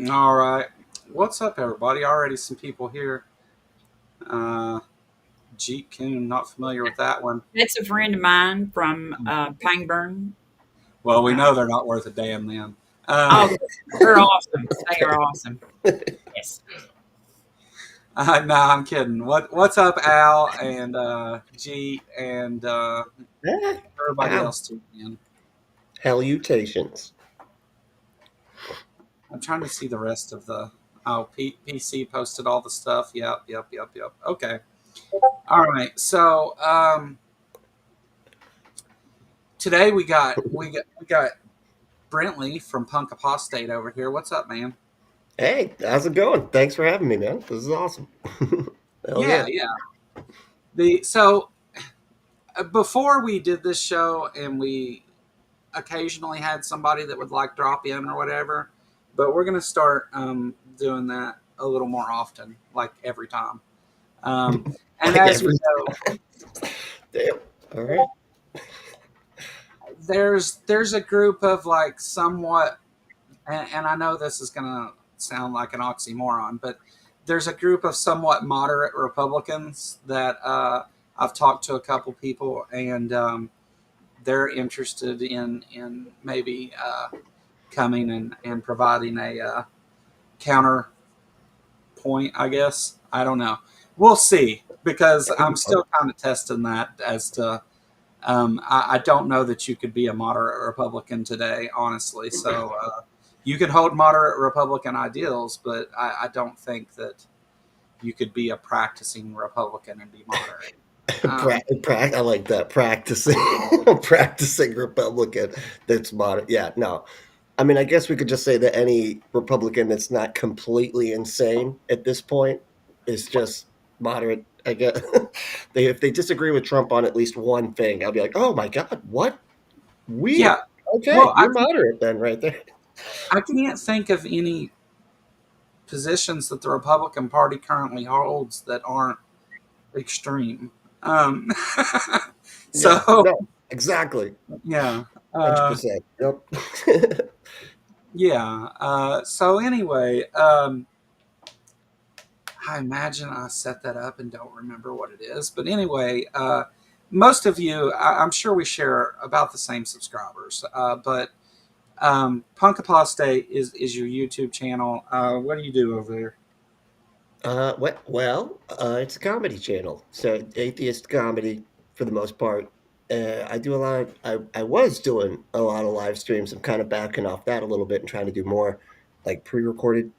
All right. What's up, everybody? Already some people here. Uh, Jeet Coon, not familiar with that one. That's a friend of mine from Pangburn. Well, we Uh, know they're not worth a damn then. Uh, oh, they're awesome. They are awesome. Yes. no, I'm kidding. What's up, Al and Jeet and Eh, everybody Wow. else too, man? Halutations. I'm trying to see the rest of the. Oh, PC posted all the stuff. Yep. Okay. All right. So today we got Brentley from Punk Apostate over here. What's up, man? Hey, how's it going? Thanks for having me, man. This is awesome. Hell Yeah, yeah. yeah. The so before we did this show, and we occasionally had somebody that would like drop in or whatever, but we're gonna start doing that a little more often, like every time. Um, and Like as you every know, damn. All right. there's a group of like somewhat, and I know this is gonna sound like an oxymoron, but there's a group of somewhat moderate Republicans that I've talked to a couple people, and they're interested in maybe coming and providing a counterpoint. I guess I don't know. We'll see because That'd I'm be fun. still kind of testing that as to. I don't know that you could be a moderate Republican today, honestly. So you could hold moderate Republican ideals, but I don't think that you could be a practicing Republican and be moderate. Um, I like that. Practicing practicing Republican that's moderate. Yeah, no. I mean, I guess we could just say that any Republican that's not completely insane at this point is just moderate. I guess if they disagree with Trump on at least one thing, I'll be like, oh my god, what? yeah. Weird. Okay, Well, you're moderate then, right there. I can't think of any positions that the Republican Party currently holds that aren't extreme. Um, Yeah, so no, exactly, yeah, hundred uh, percent. Yep. yeah. So anyway, I imagine I set that up and don't remember what it is. But anyway, most of you, I'm sure we share about the same subscribers. But Punk Apostate is your YouTube channel. What do you do over there? It's a comedy channel, so atheist comedy for the most part. I do a lot. I was doing a lot of live streams. I'm kind of backing off that a little bit and trying to do more like pre-recorded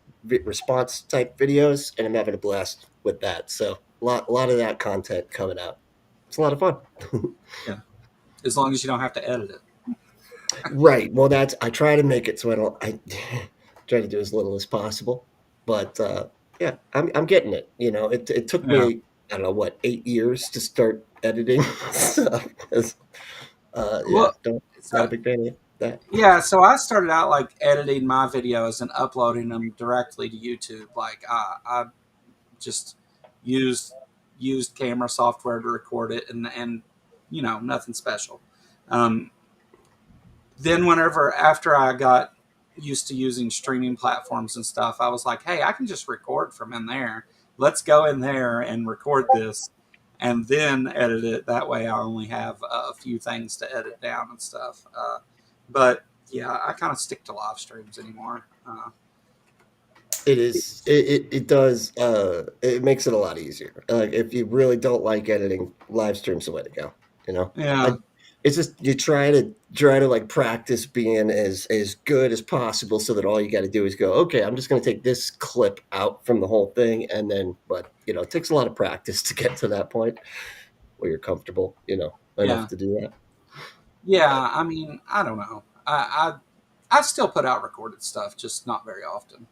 response type videos, and I'm having a blast with that. So a lot of that content coming out. It's a lot of fun. Yeah, as long as you don't have to edit it. Right. Well, that's I try to make it so I don't. I try to do as little as possible, but yeah, I'm getting it. You know, it took Yeah. me I don't know what 8 years to start editing stuff. 'Cause, yeah, Well, don't not a so, big fan of that. yeah. So I started out like editing my videos and uploading them directly to YouTube. Like I just used used camera software to record it, and nothing special. Um, then whenever after I got used to using streaming platforms and stuff, I was like, hey, I can just record from in there. Let's go in there and record this and then edit it. That way I only have a few things to edit down and stuff. But yeah, I kind of stick to live streams anymore. It is. It does. It makes it a lot easier. Like if you really don't like editing, live streams the way to go. You know, Yeah, I, it's just you try to like practice being as good as possible, so that all you got to do is go. Okay, I'm just going to take this clip out from the whole thing, and then. But it takes a lot of practice to get to that point where you're comfortable. Enough yeah, to do that. yeah. I mean, I don't know. I still put out recorded stuff, just not very often.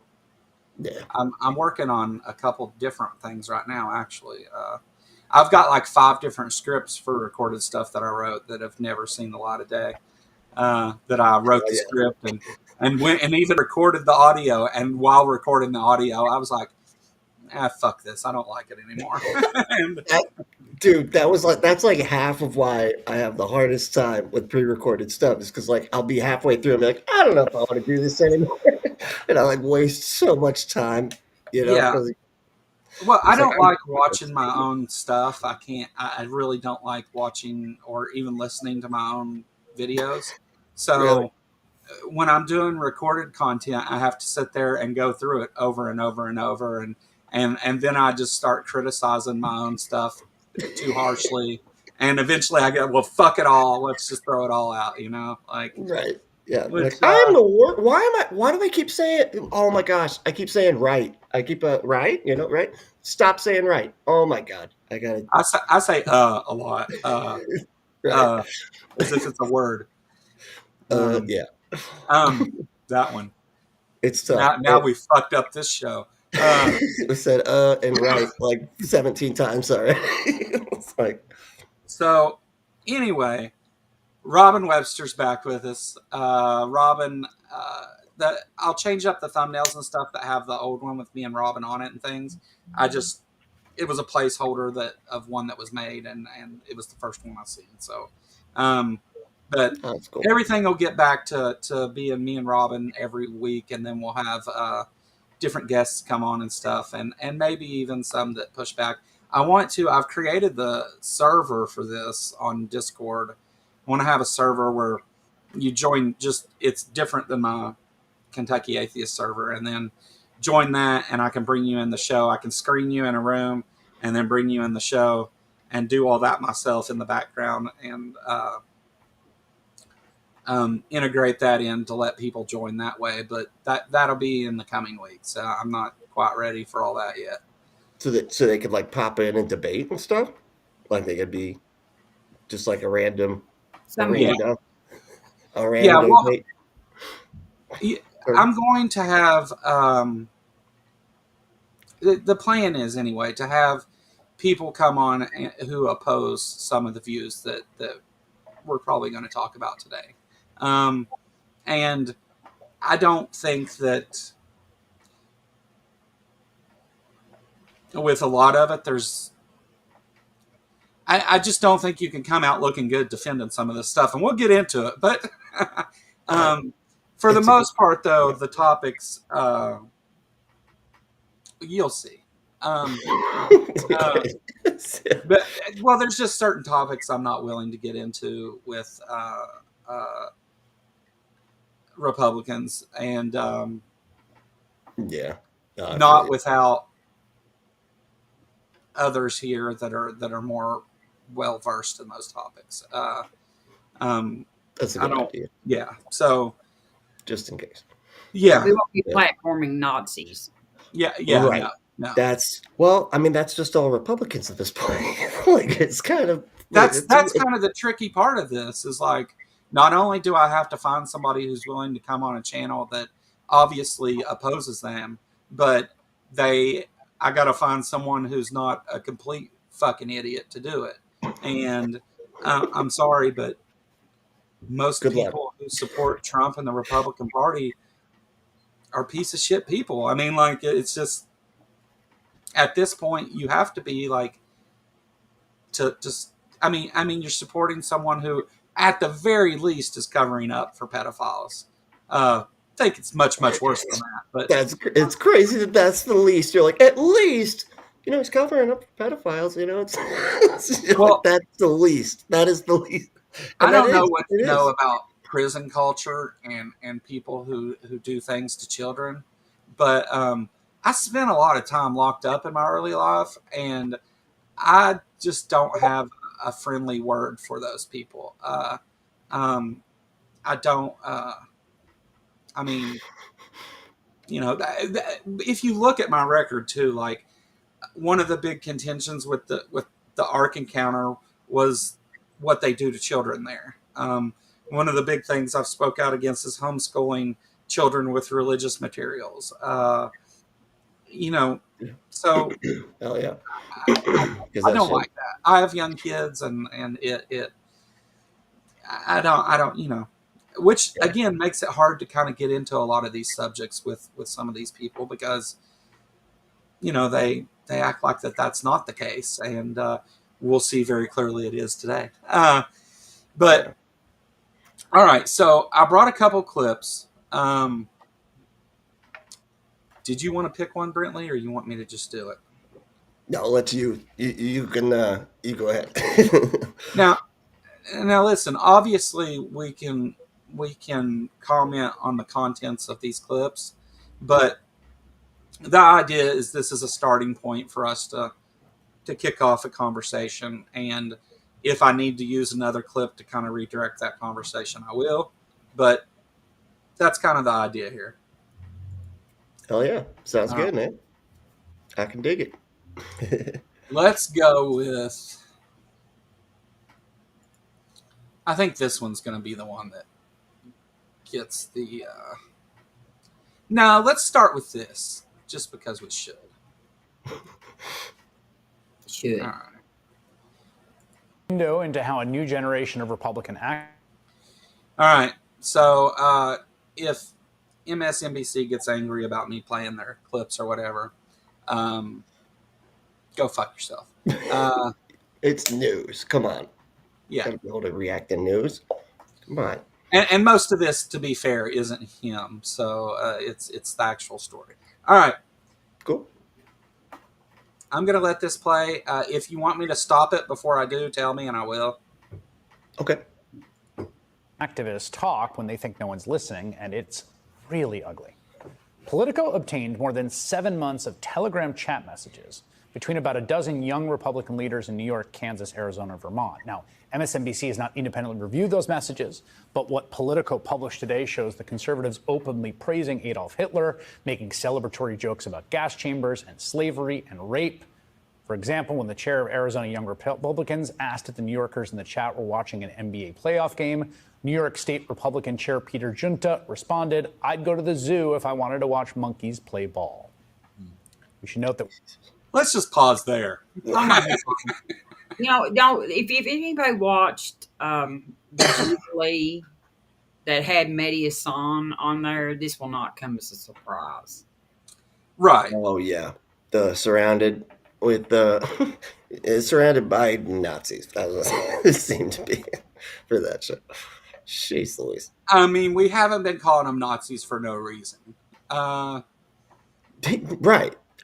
Yeah. I'm working on a couple different things right now. Actually, I've got like five different scripts for recorded stuff that I wrote that have never seen the light of day. That I wrote Oh the yeah. script and went and even recorded the audio. And while recording the audio, I was like, fuck this, I don't like it anymore. and Dude, that's like half of why I have the hardest time with pre-recorded stuff is because like I'll be halfway through and be like, I don't know if I want to do this anymore. and I like waste so much time, Yeah. because Well, I it's like don't like watching my own stuff. I can't. I really don't like watching or even listening to my own videos. really, So when I'm doing recorded content, I have to sit there and go through it over and over and over, and then I just start criticizing my own stuff too harshly, and eventually I go, well, fuck it all. Let's just throw it all out. Like right. Yeah, which like I'm the worst. Why am I? Why do I keep saying? Oh my gosh, I keep saying right. I keep right. Right. Stop saying right. Oh my god, I gotta I say a lot right. uh as if it's a word. Um, Yeah, um that one. it's tough. Now we fucked up this show. I said and right like 17 times already. It's like So anyway, Robin Webster's back with us. Robin, I'll change up the thumbnails and stuff that have the old one with me and Robin on it and things. It was a placeholder of one that was made, and it was the first one I seen. So, um, but oh, that's cool. everything will get back to being me and Robin every week, and then we'll have different guests come on and stuff, and maybe even some that push back. I've created the server for this on Discord. I want to have a server where you join, just it's different than my Kentucky Atheist server, and then join that, and I can bring you in the show. I can screen you in a room and then bring you in the show and do all that myself in the background, and integrate that in to let people join that way. But that'll be in the coming weeks. I'm not quite ready for all that yet. So they could like pop in and debate and stuff. Like they could be just like a random, a Some Yeah, random, a yeah. random Well, debate. Or, I'm going to have the plan is anyway to have people come on who oppose some of the views that we're probably going to talk about today. And I don't think that with a lot of it, I just don't think you can come out looking good defending some of this stuff, and we'll get into it. But uh, for the it's a good. most part, though, Yeah. the topics you'll see. Uh, Okay. but well, there's just certain topics I'm not willing to get into with uh, Republicans, and Yeah. No, I feel not you. without others here that are more well versed in those topics. Um, That's a I good don't. idea, Yeah. So just in case. yeah, we won't be Yeah. platforming Nazis. yeah. Right. No. I mean, that's just all Republicans at this point. Like, it's kind of like That's kind of the tricky part of this is like not only do I have to find somebody who's willing to come on a channel that obviously opposes them, but I got to find someone who's not a complete fucking idiot to do it. And I'm sorry, but most good luck. people who support Trump and the Republican Party are piece of shit people. I mean, like it's just at this point you have to be like to just I mean you're supporting someone who at the very least is covering up for pedophiles. I think it's much worse than that, but It's crazy that that's the least. You're like, at least, he's covering up for pedophiles. It's like well, that's the least. That is the least, I and that don't know is what it you know is. about prison culture and people who do things to children, but I spent a lot of time locked up in my early life, and I just don't have a friendly word for those people. Um, I don't. I mean, if you look at my record too, like one of the big contentions with the Ark Encounter was what they do to children there. One of the big things I've spoke out against is homeschooling children with religious materials. You know, so Oh yeah, I, because I that don't shit. like that. I have young kids, and it I don't which Yeah, again makes it hard to kind of get into a lot of these subjects with some of these people because they act like that's not the case, and we'll see very clearly it is today. But yeah. all right, so I brought a couple clips. Did you want to pick one, Brentley, or you want me to just do it? No, I'll let you. You can. You go ahead. Now, listen. Obviously, we can comment on the contents of these clips, but the idea is this is a starting point for us to kick off a conversation. And if I need to use another clip to kind of redirect that conversation, I will. But that's kind of the idea here. Hell yeah, sounds All good, right. man. I can dig it. Let's go with. I think this one's going to be the one that gets the. No, let's start with this, just because we should. Should. All right. Window into how a new generation of Republican act. All right. So if MSNBC gets angry about me playing their clips or whatever, go fuck yourself. It's news. Come on. Yeah. Gotta be able to react to news. Come on. And most of this, to be fair, isn't him. So it's the actual story. All right. Cool. I'm going to let this play. If you want me to stop it before I do, tell me and I will. Okay. Activists talk when they think no one's listening, and it's really ugly. Politico obtained more than 7 months of Telegram chat messages between about a dozen young Republican leaders in New York, Kansas, Arizona, and Vermont. Now, MSNBC has not independently reviewed those messages, but what Politico published today shows the conservatives openly praising Adolf Hitler, making celebratory jokes about gas chambers and slavery and rape. For example, when the chair of Arizona Young Republicans asked if the New Yorkers in the chat were watching an NBA playoff game, New York State Republican Chair Peter Junta responded, "I'd go to the zoo if I wanted to watch monkeys play ball." We should note that. Let's just pause there. Oh my God. If anybody watched the Jubilee that had Mehdi Hassan on there, this will not come as a surprise. Right. Oh yeah. The surrounded with the surrounded by Nazis. That was it seemed to be for that show. Jeez Louise. I mean, we haven't been calling them Nazis for no reason. Right.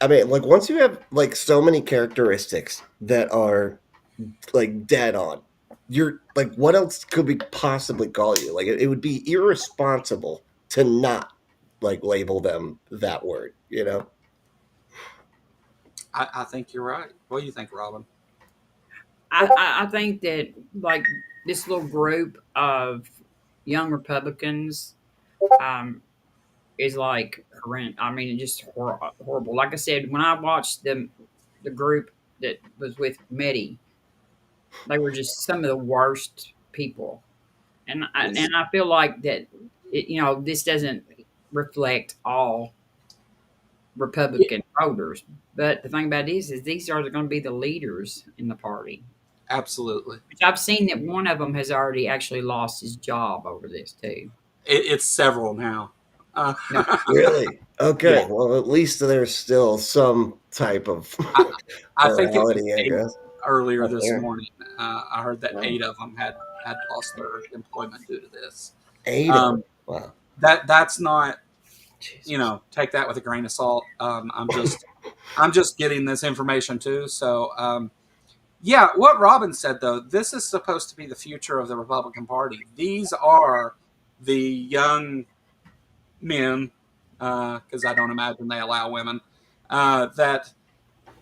I mean, like once you have like so many characteristics that are like dead on, you're like, what else could we possibly call you? Like it would be irresponsible to not like label them that word, you know? I think you're right. What do you think, Robin? I think that like this little group of young Republicans is like horrendous. I mean, just horrible. Like I said, when I watched the group that was with Mehdi, they were just some of the worst people, and I feel like that this doesn't reflect all Republican voters. But the thing about it is these are going to be the leaders in the party. Absolutely. Which I've seen that one of them has already actually lost his job over this too. It's several now. Really? Okay. Yeah. Well, at least there's still some type of I think morality, I guess. Earlier Up this there. morning, I heard that 8 of them had lost their employment due to this. 8 of them. Wow. That's not, Jesus. take that with a grain of salt. I'm just getting this information too. So, yeah, what Robin said though, this is supposed to be the future of the Republican Party. These are the young men, because I don't imagine they allow women, that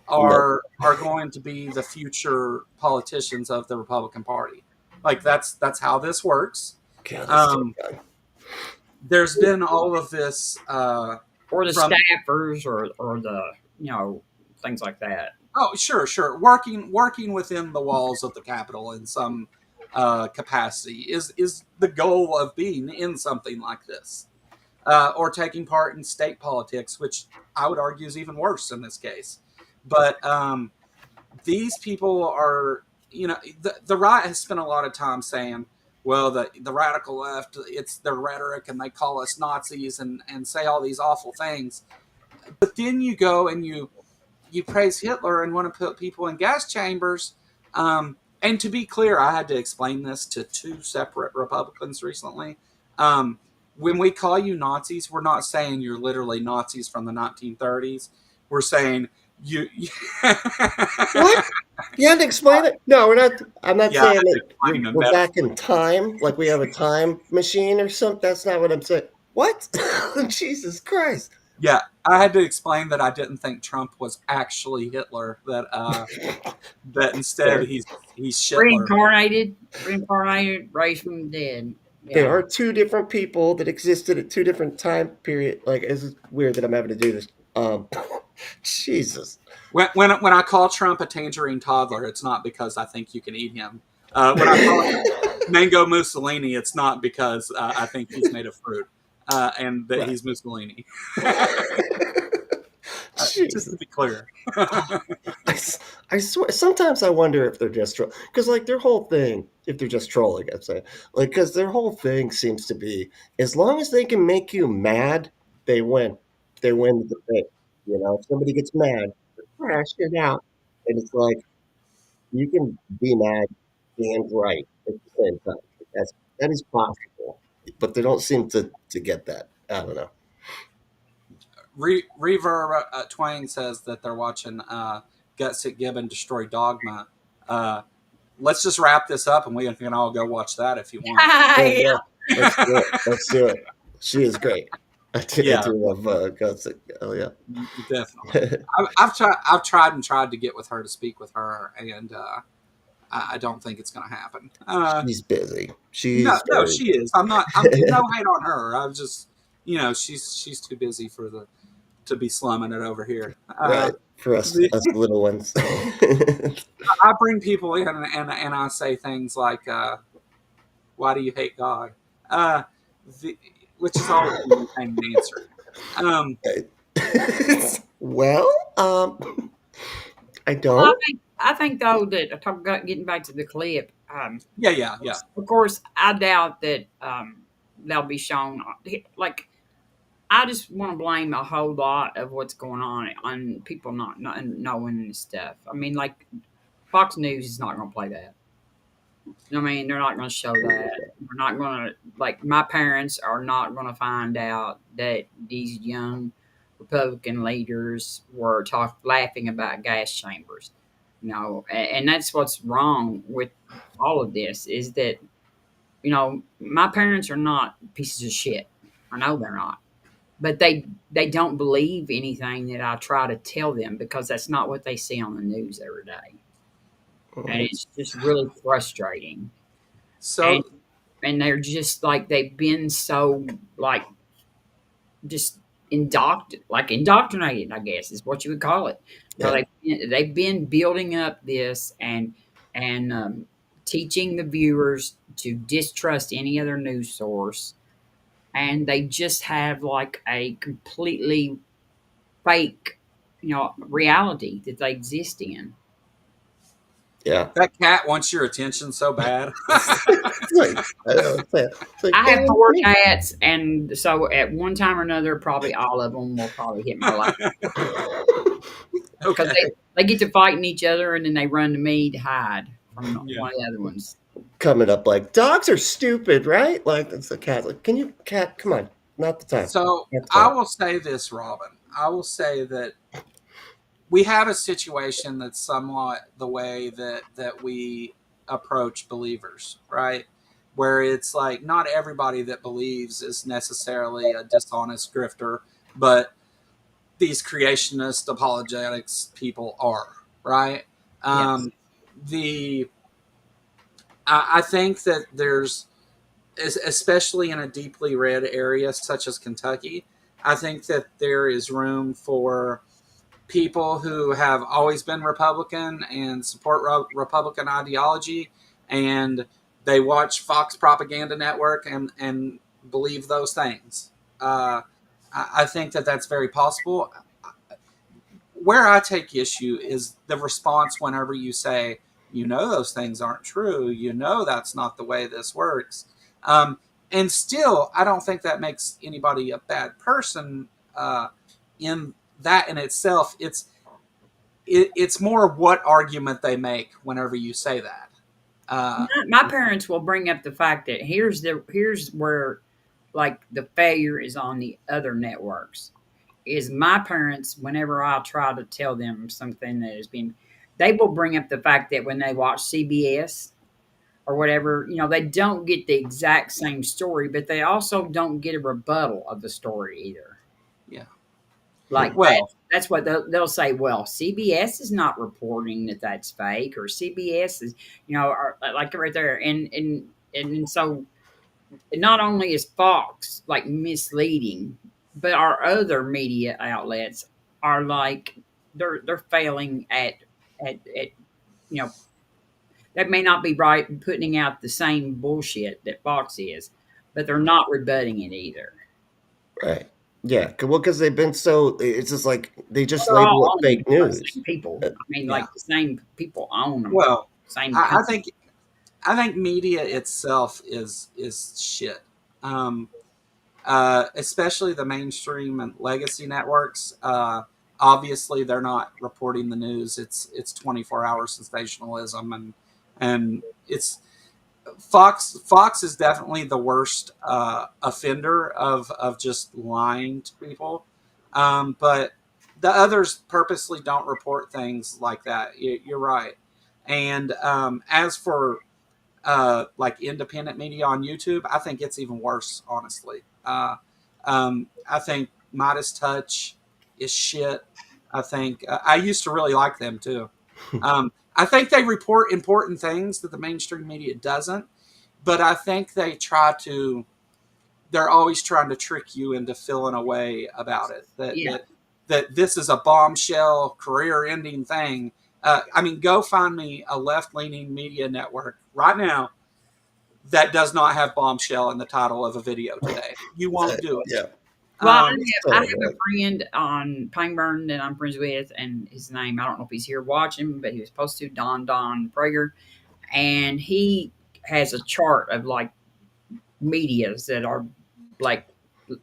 are going to be the future politicians of the Republican Party. Like that's how this works. God, that's so bad. There's been all of this, or the staffers, or the things like that. Oh, sure. Working within the walls of the Capitol in some capacity is the goal of being in something like this, or taking part in state politics, which I would argue is even worse in this case. But these people are, the right has spent a lot of time saying, well, the radical left, it's their rhetoric and they call us Nazis and say all these awful things. But then you go and you praise Hitler and want to put people in gas chambers. And to be clear, I had to explain this to 2 separate Republicans recently. when we call you Nazis, we're not saying you're literally Nazis from the 1930s. We're saying you. What? You had to explain it? No, we're not. I'm not Yeah, I saying had to that explain the we're back metaphor. in time, like we have a time machine or something. That's not what I'm saying. What? Jesus Christ. Yeah, I had to explain that I didn't think Trump was actually Hitler. That instead Fair. he's Shitler. Reincarnated, raised from the dead. They Yeah. are two different people that existed at two different time period. Like, it's weird that I'm having to do this. Jesus. When I call Trump a tangerine toddler, it's not because I think you can eat him. When I call him Mango Mussolini, it's not because I think he's made of fruit and that Right. he's Mussolini. Just to Jesus. be clear. I swear, sometimes I wonder if they're just because, like, their whole thing, if they're just trolling, I'd say, like, because their whole thing seems to be, as long as they can make you mad, they win. They win the debate. If somebody gets mad, crash it out, and it's like you can be mad and right at the same time. That is possible, but they don't seem to get that. I don't know. Reverb Twang says that they're watching Gutsick Gibbon destroy Dogma. Let's just wrap this up and we can all go watch that if you want. Yeah, let's do it. Let's do it. She is great. I Yeah. do love Gutsick. Oh yeah. Definitely. I've tried and tried to get with her to speak with her, and I don't think it's going to happen. She's busy. No, she is. I'm no hate on her. I'm just, she's too busy to be slumming it over here. Right, for us little ones. I bring people in and I say things like, "Why do you hate God?" Which is always the same answer. Well, I Well, don't. I think though that talk about getting back to the clip. Yeah. Of course, I doubt that they'll be shown. Like, I just want to blame a whole lot of what's going on people not knowing this stuff. I mean, like, Fox News is not going to play that. I mean, they're not going to show that. We're not going to, like, my parents are not going to find out that these young Republican leaders were laughing about gas chambers. And that's what's wrong with all of this is that, my parents are not pieces of shit. I know they're not. But they don't believe anything that I try to tell them because that's not what they see on the news every day. And it's just really frustrating. So And they're just like they've been so like just indoctrinated, I guess is what you would call it. So they've been building up this and teaching the viewers to distrust any other news source, and they just have like a completely fake, reality that they exist in. Yeah. that cat wants your attention so bad. Like, I have 4 cats, and so at one time or another, probably all of them will probably hit my lap because Okay. they get to fighting each other, and then they run to me to hide from one of the other ones. Coming up like dogs are stupid, right? Like, it's a cat. Like, cat? Come on, not the time. So I will say this, Robin. I will say that we have a situation that's somewhat the way that we approach believers, right? Where it's like not everybody that believes is necessarily a dishonest grifter, but these creationist apologetics people are, right? Yes. I think that there's, especially in a deeply red area such as Kentucky, I think that there is room for people who have always been Republican and support Republican ideology, and they watch Fox Propaganda Network and believe those things. I think that that's very possible. Where I take issue is the response whenever you say, those things aren't true. That's not the way this works. And still, I don't think that makes anybody a bad person in that in itself. It's more what argument they make whenever you say that. My parents will bring up the fact that here's where like the failure is on the other networks. Is my parents, whenever I try to tell them something that has been, they will bring up the fact that when they watch CBS or whatever, they don't get the exact same story, but they also don't get a rebuttal of the story either. Yeah. Like Well, that's what they'll say. Well, CBS is not reporting that that's fake, or CBS is, like right there, and so not only is Fox like misleading, but our other media outlets are like they're failing at that may not be right in putting out the same bullshit that Fox is, but they're not rebutting it either. Right. Yeah. Well, because they've been so, it's just like they just They're all label it owned fake by the news. same people. I mean, yeah. like the same people own them. Well, Same I company. think media itself is shit. Especially the mainstream and legacy networks. Obviously, they're not reporting the news. It's 24-hour sensationalism, and it's Fox is definitely the worst offender of just lying to people. But the others purposely don't report things like that. You're right. And as for like independent media on YouTube, I think it's even worse, honestly. I think Midas Touch is shit. I think I used to really like them too. I think they report important things that the mainstream media doesn't, but I think they're always trying to trick you into feeling a way about it. Yeah. That this is a bombshell, career-ending thing. I mean, go find me a left-leaning media network right now that does not have bombshell in the title of a video today. You won't do it. Yeah. Well, I have So, a friend on Pineburn that I'm friends with, and his name, I don't know if he's here watching, but he was supposed to, Don Prager. And he has a chart of like medias that are like,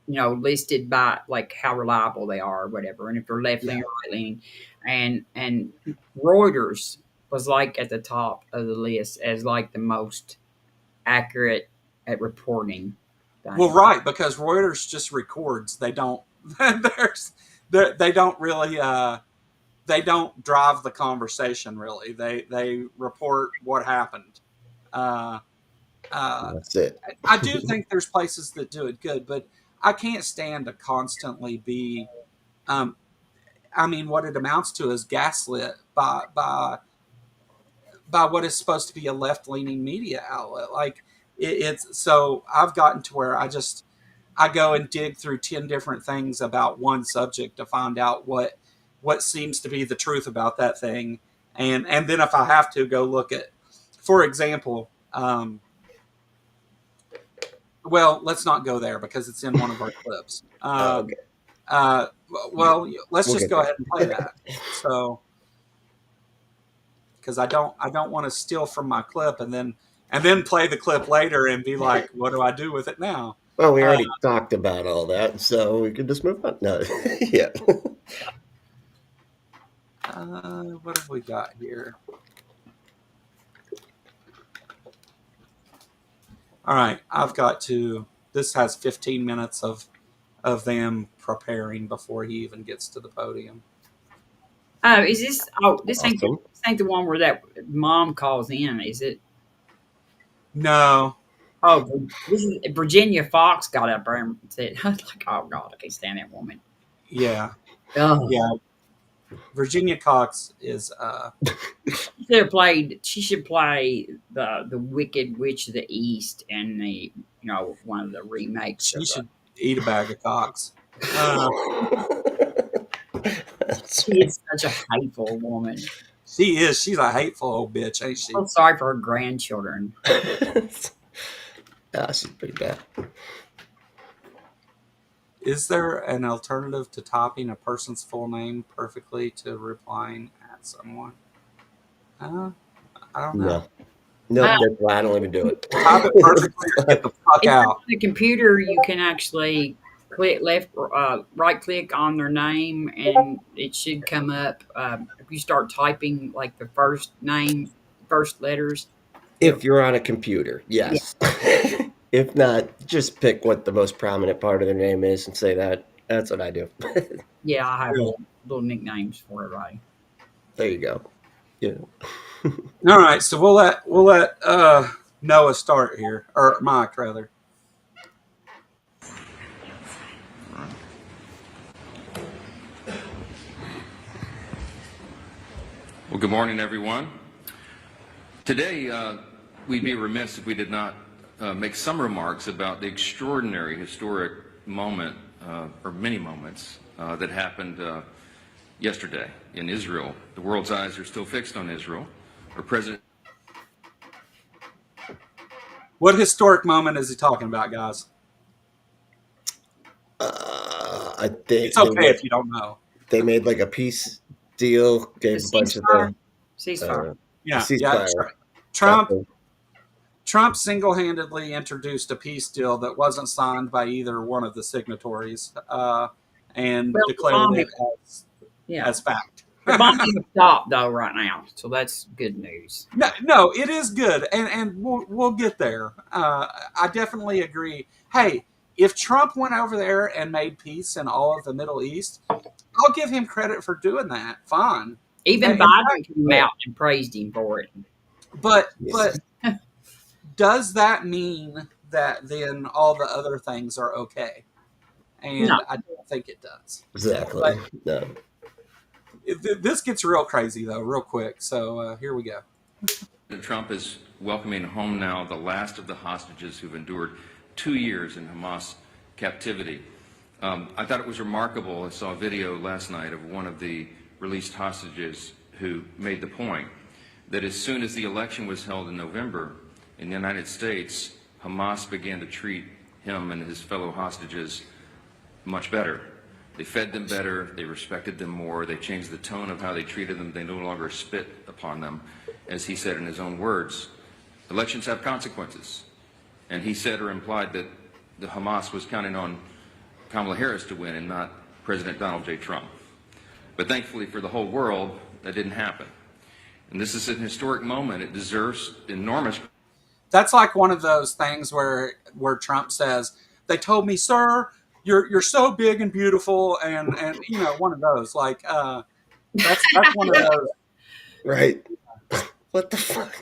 listed by like how reliable they are or whatever. And if they're left leaning or right leaning. And Reuters was like at the top of the list as like the most accurate at reporting. Well, right, because Reuters just records. They don't. They don't really. They don't drive the conversation. Really, they report what happened. Uh, that's it. I do think there's places that do it good, but I can't stand to constantly be. Um, I mean, what it amounts to is gaslit by what is supposed to be a left leaning media outlet. Like it's so I've gotten to where I go and dig through 10 different things about one subject to find out what seems to be the truth about that thing, and then if I have to go look at, for example. Well, let's not go there because it's in one of our clips. Okay. Well, let's We'll just get go there. ahead and play that. So, because I don't want to steal from my clip and then play the clip later and be like, what do I do with it now? Well, we already talked about all that, so we can just move on. No, yeah. What have we got here? All right, I've got to. This has 15 minutes of them preparing before he even gets to the podium. Is this? Oh, this ain't the one where that mom calls in, is it? No. Oh, this is Virginia Fox got up there and said, like, "Oh God, I can't stand that woman." Yeah. Oh. Yeah. Virginia Cox is. She should play the Wicked Witch of the East and the one of the remakes. She should eat a bag of cocks. She is such a hateful woman. She is. She's a hateful old bitch, ain't she? I'm sorry for her grandchildren. She's pretty bad. Is there an alternative to typing a person's full name perfectly to replying at someone? I don't know. No, that's why I don't even do it. Type it perfectly or get the fuck out. On the computer, you can actually click right click on their name, and it should come up. If you start typing like the first name, first letters. If you're on a computer, yes. If not, just pick what the most prominent part of their name is and say that. That's what I do. Yeah, I have Yeah. little nicknames for everybody. There you go. Yeah. All right, so we'll let Noah start here, or Mike rather. Well, good morning, everyone. Today, we'd be remiss if we did not make some remarks about the extraordinary historic moment, or many moments, that happened yesterday in Israel. The world's eyes are still fixed on Israel. Our president. What historic moment is he talking about, guys? I think It's okay if you don't know. they made like a peace deal, gave The a bunch of ceasefire. Yeah, ceasefire. Trump single-handedly introduced a peace deal that wasn't signed by either one of the signatories, and Well, declared it Yeah. as fact. The bombing stopped though right now, so that's good news. No, it is good, and we'll get there. I definitely agree. Hey, if Trump went over there and made peace in all of the Middle East, I'll give him credit for doing that. Fine. Even In Biden fact, came out and praised him for it. But Yes. does that mean that then all the other things are okay? And No. I don't think it does. Exactly. No. This gets real crazy though, real quick. So here we go. Trump is welcoming home now the last of the hostages who've endured 2 years in Hamas captivity. I thought it was remarkable. I saw a video last night of one of the released hostages who made the point that as soon as the election was held in November in the United States, Hamas began to treat him and his fellow hostages much better. They fed them better, they respected them more, they changed the tone of how they treated them, they no longer spit upon them. As he said in his own words, elections have consequences. And he said or implied that the Hamas was counting on Kamala Harris to win and not President Donald J. Trump. But thankfully for the whole world, that didn't happen. And this is an historic moment. It deserves enormous. That's like one of those things where Trump says, "They told me, sir, you're so big and beautiful," and you know, one of those. Like that's one of those. Right. What the fuck?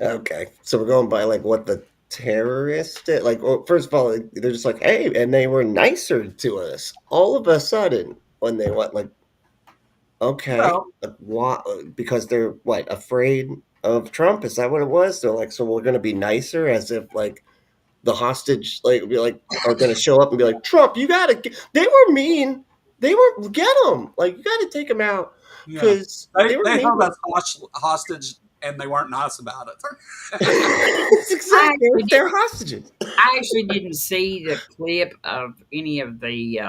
Okay. So we're going by like what the terrorists did. Like, well, first of all, they're just like, hey, and they were nicer to us all of a sudden when they went like, okay, Well, why? Because they're what, afraid of Trump? Is that what it was? They're like, so we're going to be nicer, as if like the hostage like be like are going to show up and be like, Trump, you got to. They were mean. They were get them. Like you got to take them out because they were held mean. us hostage, and they weren't nice about it. It's exactly they're hostages. I actually didn't see the clip of any of the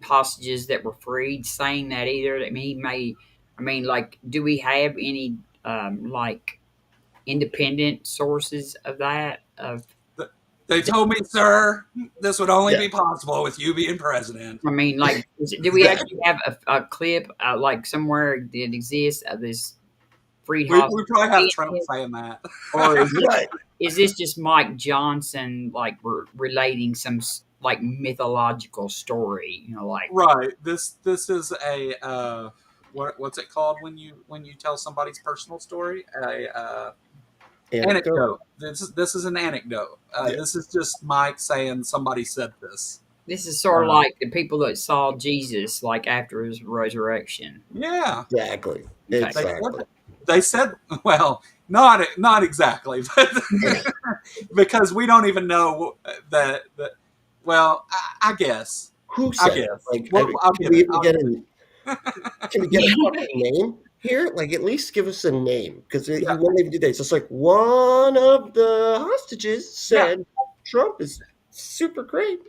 hostages that were freed saying that either. I mean, like, do we have any like independent sources of that? They told me, sir, this would only be possible with you being president. I mean, like, do we actually have a clip like somewhere that exists of this freed We hostage? probably have Trump saying that. Or Right. is this just Mike Johnson like relating some like mythological story? You know, like Right. This is a what's it called when you tell somebody's personal story? A anecdote. This is an anecdote. This is just Mike saying somebody said this. this is sort of like the people that saw Jesus like after his resurrection. Yeah. Exactly. Okay. Exactly. They said, well, not exactly, but because we don't even know that. Well, I guess. Who said? I guess. Like, Well, I'll can give we it. even get can we get a fucking name here? Like, at least give us a name, because you won't even do that. It's just like one of the hostages said Trump is super great.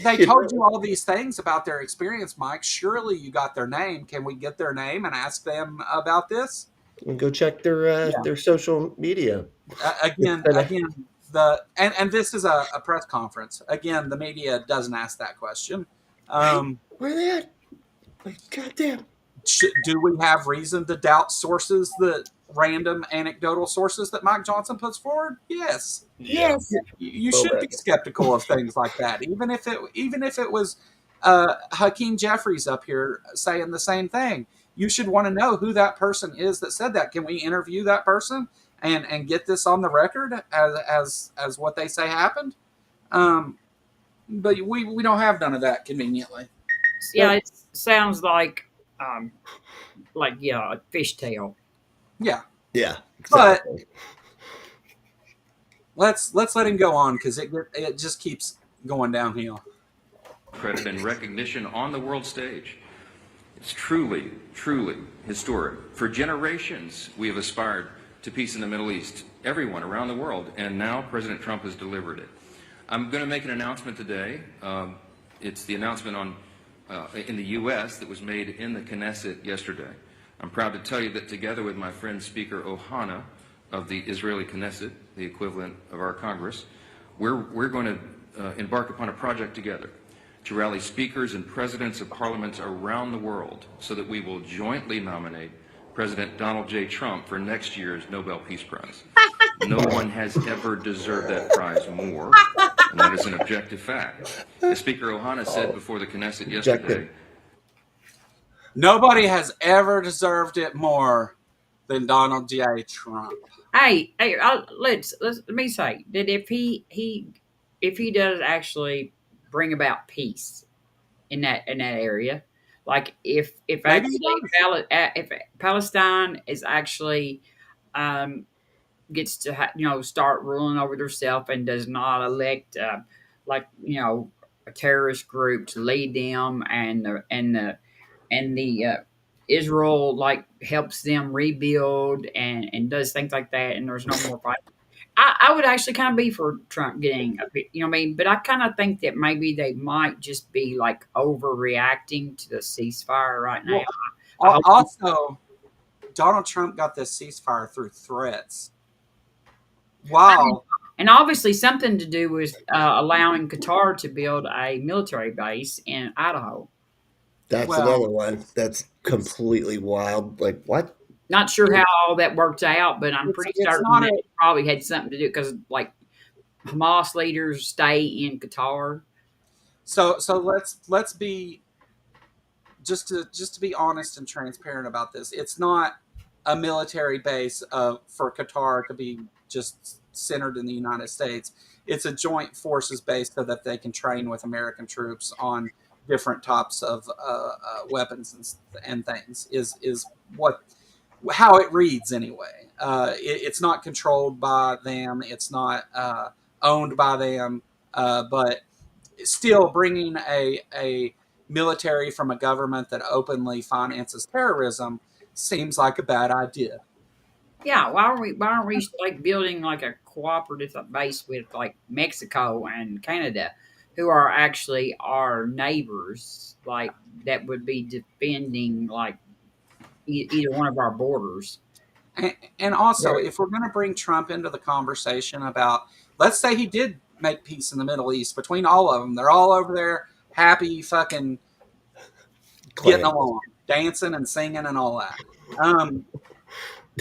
They told you all these things about their experience, Mike. Surely you got their name. Can we get their name and ask them about this? And go check their social media. Again, and this is a press conference. Again, the media doesn't ask that question. Where are they at? Like, goddamn. Do we have reason to doubt sources that random anecdotal sources that Mike Johnson puts forward? Yes. Yes. You should be skeptical of things like that, even if it was Hakeem Jeffries up here saying the same thing. You should want to know who that person is that said that. Can we interview that person and get this on the record as what they say happened? But we don't have none of that conveniently. Yeah, it sounds like a fishtail. Yeah. Yeah. Exactly. But let's let him go on, because it just keeps going downhill. Credit and recognition on the world stage. It's truly, truly historic. For generations, we have aspired to peace in the Middle East, everyone around the world, and now President Trump has delivered it. I'm going to make an announcement today. It's the announcement in the U.S. that was made in the Knesset yesterday. I'm proud to tell you that together with my friend Speaker Ohana of the Israeli Knesset, the equivalent of our Congress, we're going to embark upon a project together to rally speakers and presidents of parliaments around the world so that we will jointly nominate President Donald J. Trump for next year's Nobel Peace Prize. No one has ever deserved that prize more, and that is an objective fact. As Speaker Ohana said before the Knesset yesterday, nobody has ever deserved it more than Donald J. Trump. Hey, let me say that if he does actually bring about peace in that area, like if Palestine is actually gets to start ruling over themselves and does not elect a terrorist group to lead them, and the Israel helps them rebuild and does things like that, and there's no more fight. I would actually kind of be for Trump getting a bit, what I mean? But I kind of think that maybe they might just be overreacting to the ceasefire right now. Well, also, Donald Trump got this ceasefire through threats. Wow. And obviously something to do with allowing Qatar to build a military base in Idaho. That's another one that's completely wild. Like, what? Not sure how all that worked out, but I'm pretty certain that it probably had something to do, because Hamas leaders stay in Qatar. So let's be just to be honest and transparent about this. It's not a military base for Qatar to be just centered in the United States. It's a joint forces base so that they can train with American troops on different types of weapons and things. Is how it reads anyway. It's not controlled by them. It's not owned by them. But still, bringing a military from a government that openly finances terrorism seems like a bad idea. Yeah, why aren't we building a cooperative base with Mexico and Canada, who are actually our neighbors, that would be defending either one of our borders. And also, if we're going to bring Trump into the conversation about, let's say he did make peace in the Middle East between all of them, they're all over there happy, fucking getting along, dancing and singing and all that.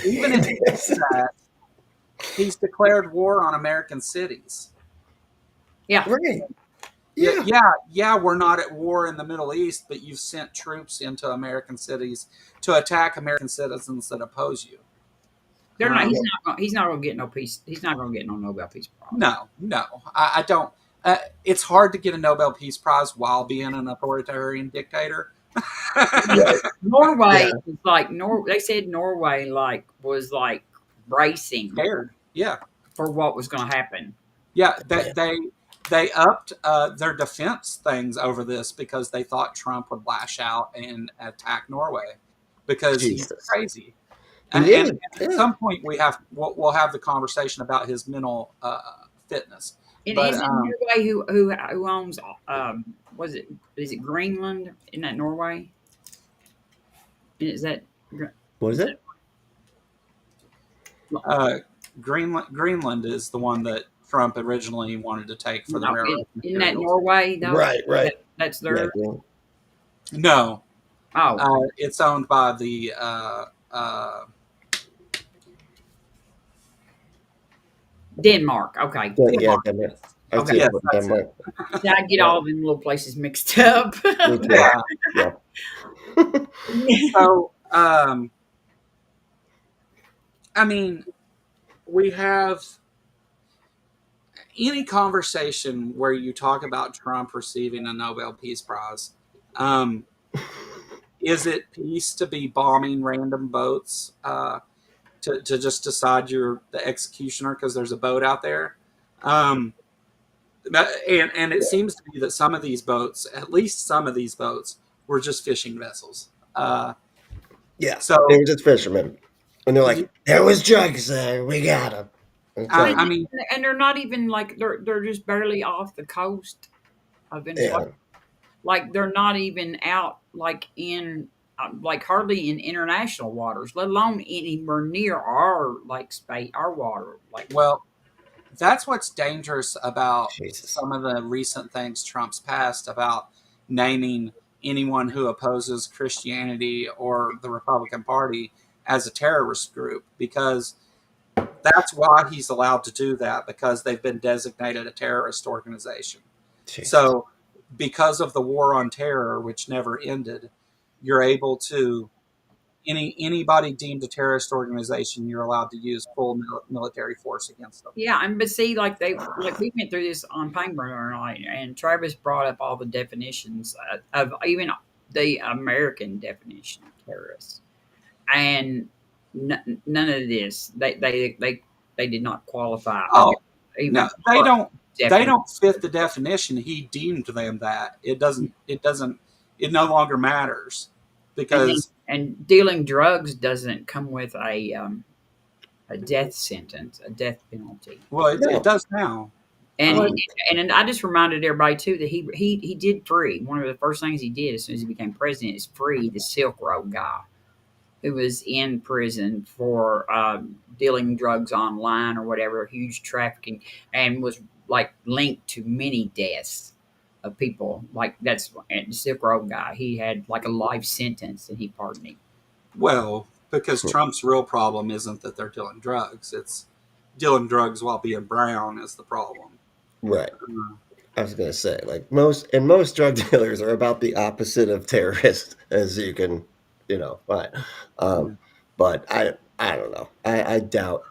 Even if he does that, he's declared war on American cities. Yeah. Right. Yeah, we're not at war in the Middle East, but you've sent troops into American cities to attack American citizens that oppose you. They're not. He's not going to get no peace. He's not going to get no Nobel Peace Prize. No. I don't. It's hard to get a Nobel Peace Prize while being an authoritarian dictator. Norway is they said Norway was bracing, scared, for what was going to happen. Yeah, they upped their defense things over this because they thought Trump would lash out and attack Norway because he's crazy. And at some point we'll have the conversation about his mental fitness. And is it Norway who owns is it Greenland? Isn't that Norway? Is that what is it? Greenland is the one that Trump originally wanted to take for the railroad. Isn't that Norway? Though? Right. That's their. No. Oh. It's owned by the Denmark. Okay. Yeah, Denmark. I'd Okay. say Yes, put that's Denmark. See, I get all them little places mixed up. Me too. Yeah. Yeah. So, I mean, we have any conversation where you talk about Trump receiving a Nobel Peace Prize. Um, is it peace to be bombing random boats to just decide you're the executioner because there's a boat out there? Um, and it seems to be that some of these boats, at least some of these boats, were just fishing vessels. Yeah. So, They were just fishermen. And they're like, there was drugs there. We got them. It's like, I mean, And they're not even like they're just barely off the coast of Venezuela. yeah. Like they're not even out like in like hardly in international waters, let alone anywhere near our like space, our water. Like well, that's what's dangerous about Jesus. some of the recent things Trump's passed about naming anyone who opposes Christianity or the Republican Party as a terrorist group, because that's why he's allowed to do that, because they've been designated a terrorist organization. Jesus. So, because of the war on terror, which never ended, you're able to anybody deemed a terrorist organization, you're allowed to use full military force against them. yeah, and but see, like we went through this on Pain Burner night, and Travis brought up all the definitions of even the American definition of terrorists, and none of this they did not qualify. Oh, Even no, they don't. They definition. don't fit the definition. He deemed them that. It doesn't. It doesn't. It no longer matters because And dealing drugs doesn't come with a death sentence, a death penalty. well, it No. does now. And What? and I just reminded everybody too that he did free. One of the first things he did as soon as he became president is free the Silk Road guy who was in prison for dealing drugs online or whatever, huge trafficking, and was like linked to many deaths of people. Like that's and the Silk Road guy. He had like a life sentence, and he pardoned him. Well, because Trump's real problem isn't that they're dealing drugs; it's dealing drugs while being brown is the problem. Right. Uh, I was gonna say, like most drug dealers are about the opposite of terrorists, as you can, find. Yeah. But I don't know. I doubt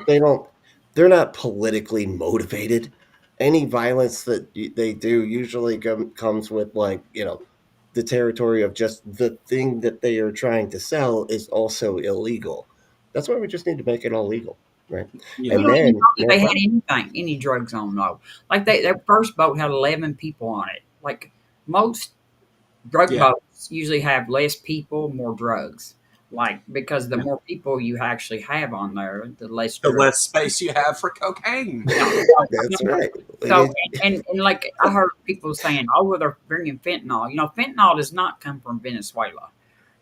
they don't. They're not politically motivated. Any violence that they do usually comes with the territory of just the thing that they are trying to sell is also illegal. That's why we just need to make it all legal, right? Yeah. And then If they had anything, any drugs on though. Like their first boat had 11 people on it. Like most drug Yeah. boats usually have less people, more drugs. Like because the more people you actually have on there, the less The drugs. less space you have for cocaine. that's right. So and like I heard people saying, "Oh, well, they're bringing fentanyl." You know, fentanyl does not come from Venezuela.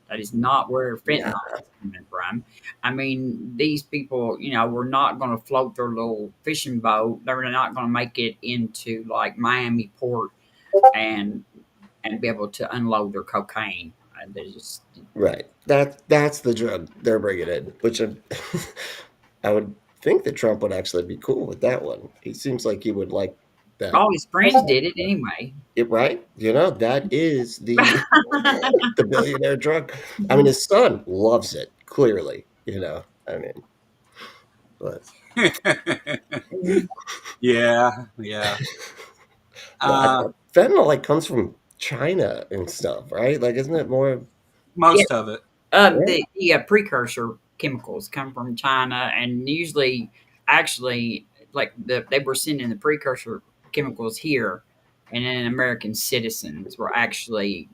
That is not where fentanyl is coming from. I mean, these people, were not going to float their little fishing boat. They were not going to make it into like Miami port and be able to unload their cocaine. They just Right. That's the drug they're bringing in, which I would think that Trump would actually be cool with that one. He seems like he would like that. all his friends did it anyway. Right? That is the billionaire drug. I mean, his son loves it. Clearly, I mean, but Yeah. Yeah. fentanyl comes from China and stuff, right? Like, isn't it more? Most of it. The precursor chemicals come from China, and usually, actually, like they were sending the precursor chemicals here, and then American citizens were actually,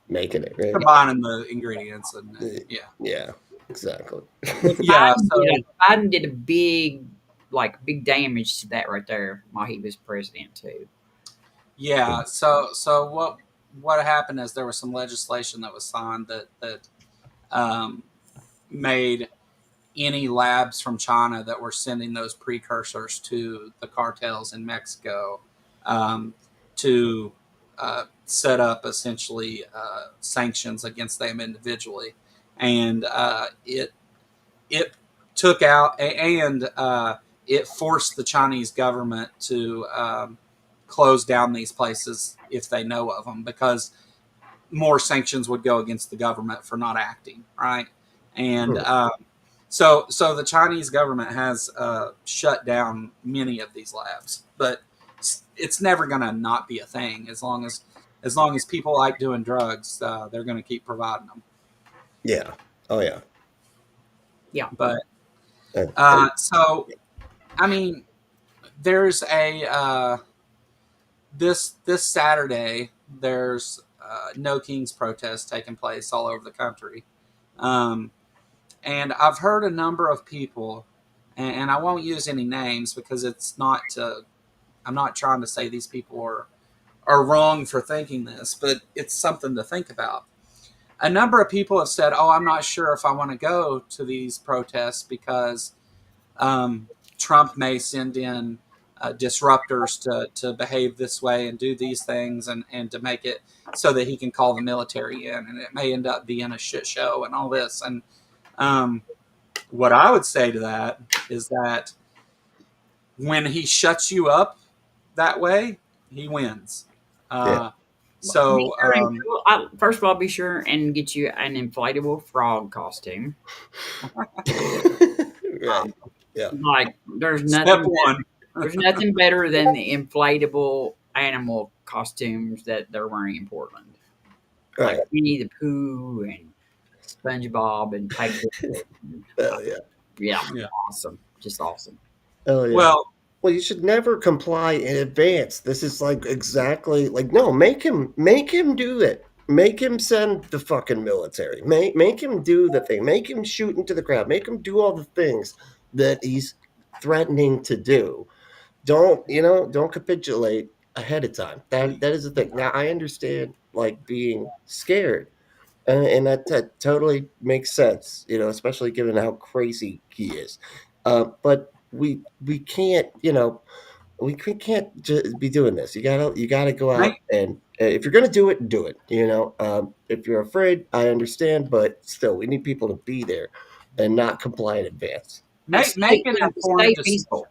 Making it, right? Combining the ingredients and yeah. Yeah, exactly. Yeah. So Biden did a big damage to that right there while he was president too. yeah. So what happened is there was some legislation that was signed that made any labs from China that were sending those precursors to the cartels in Mexico to set up essentially sanctions against them individually, and it took out and it forced the Chinese government to close down these places if they know of them, because more sanctions would go against the government for not acting, right? And so the Chinese government has shut down many of these labs, but it's never going to not be a thing as long as people like doing drugs. They're going to keep providing them. Yeah. Oh yeah. Yeah. But And so, I mean, there's a this Saturday. There's No Kings protest taking place all over the country, and I've heard a number of people, and I won't use any names because it's not to. I'm not trying to say these people are wrong for thinking this, but it's something to think about. A number of people have said, "Oh, I'm not sure if I want to go to these protests because Trump may send in disruptors to behave this way and do these things and to make it so that he can call the military in, and it may end up being a shit show and all this." And what I would say to that is that when he shuts you up that way, he wins. So First of all, be sure and get you an inflatable frog costume. right. Yeah. Like there's step nothing one. there's nothing better than the inflatable animal costumes that they're wearing in Portland. Right. Like Winnie the Pooh and SpongeBob and Tiger. Oh yeah. Yeah, awesome. Just awesome. Oh yeah. Well, you should never comply in advance. This is like exactly like no, make him do it. Make him send the fucking military. Make him do the thing. Make him shoot into the crowd. Make him do all the things that he's threatening to do. Don't capitulate ahead of time. That is the thing. Now I understand like being scared. And that totally makes sense, especially given how crazy he is. But we can't, we can't just be doing this. You gotta go out and if you're gonna do it, do it. If you're afraid, I understand, but still, we need people to be there and not comply in advance. Make an informed peaceful.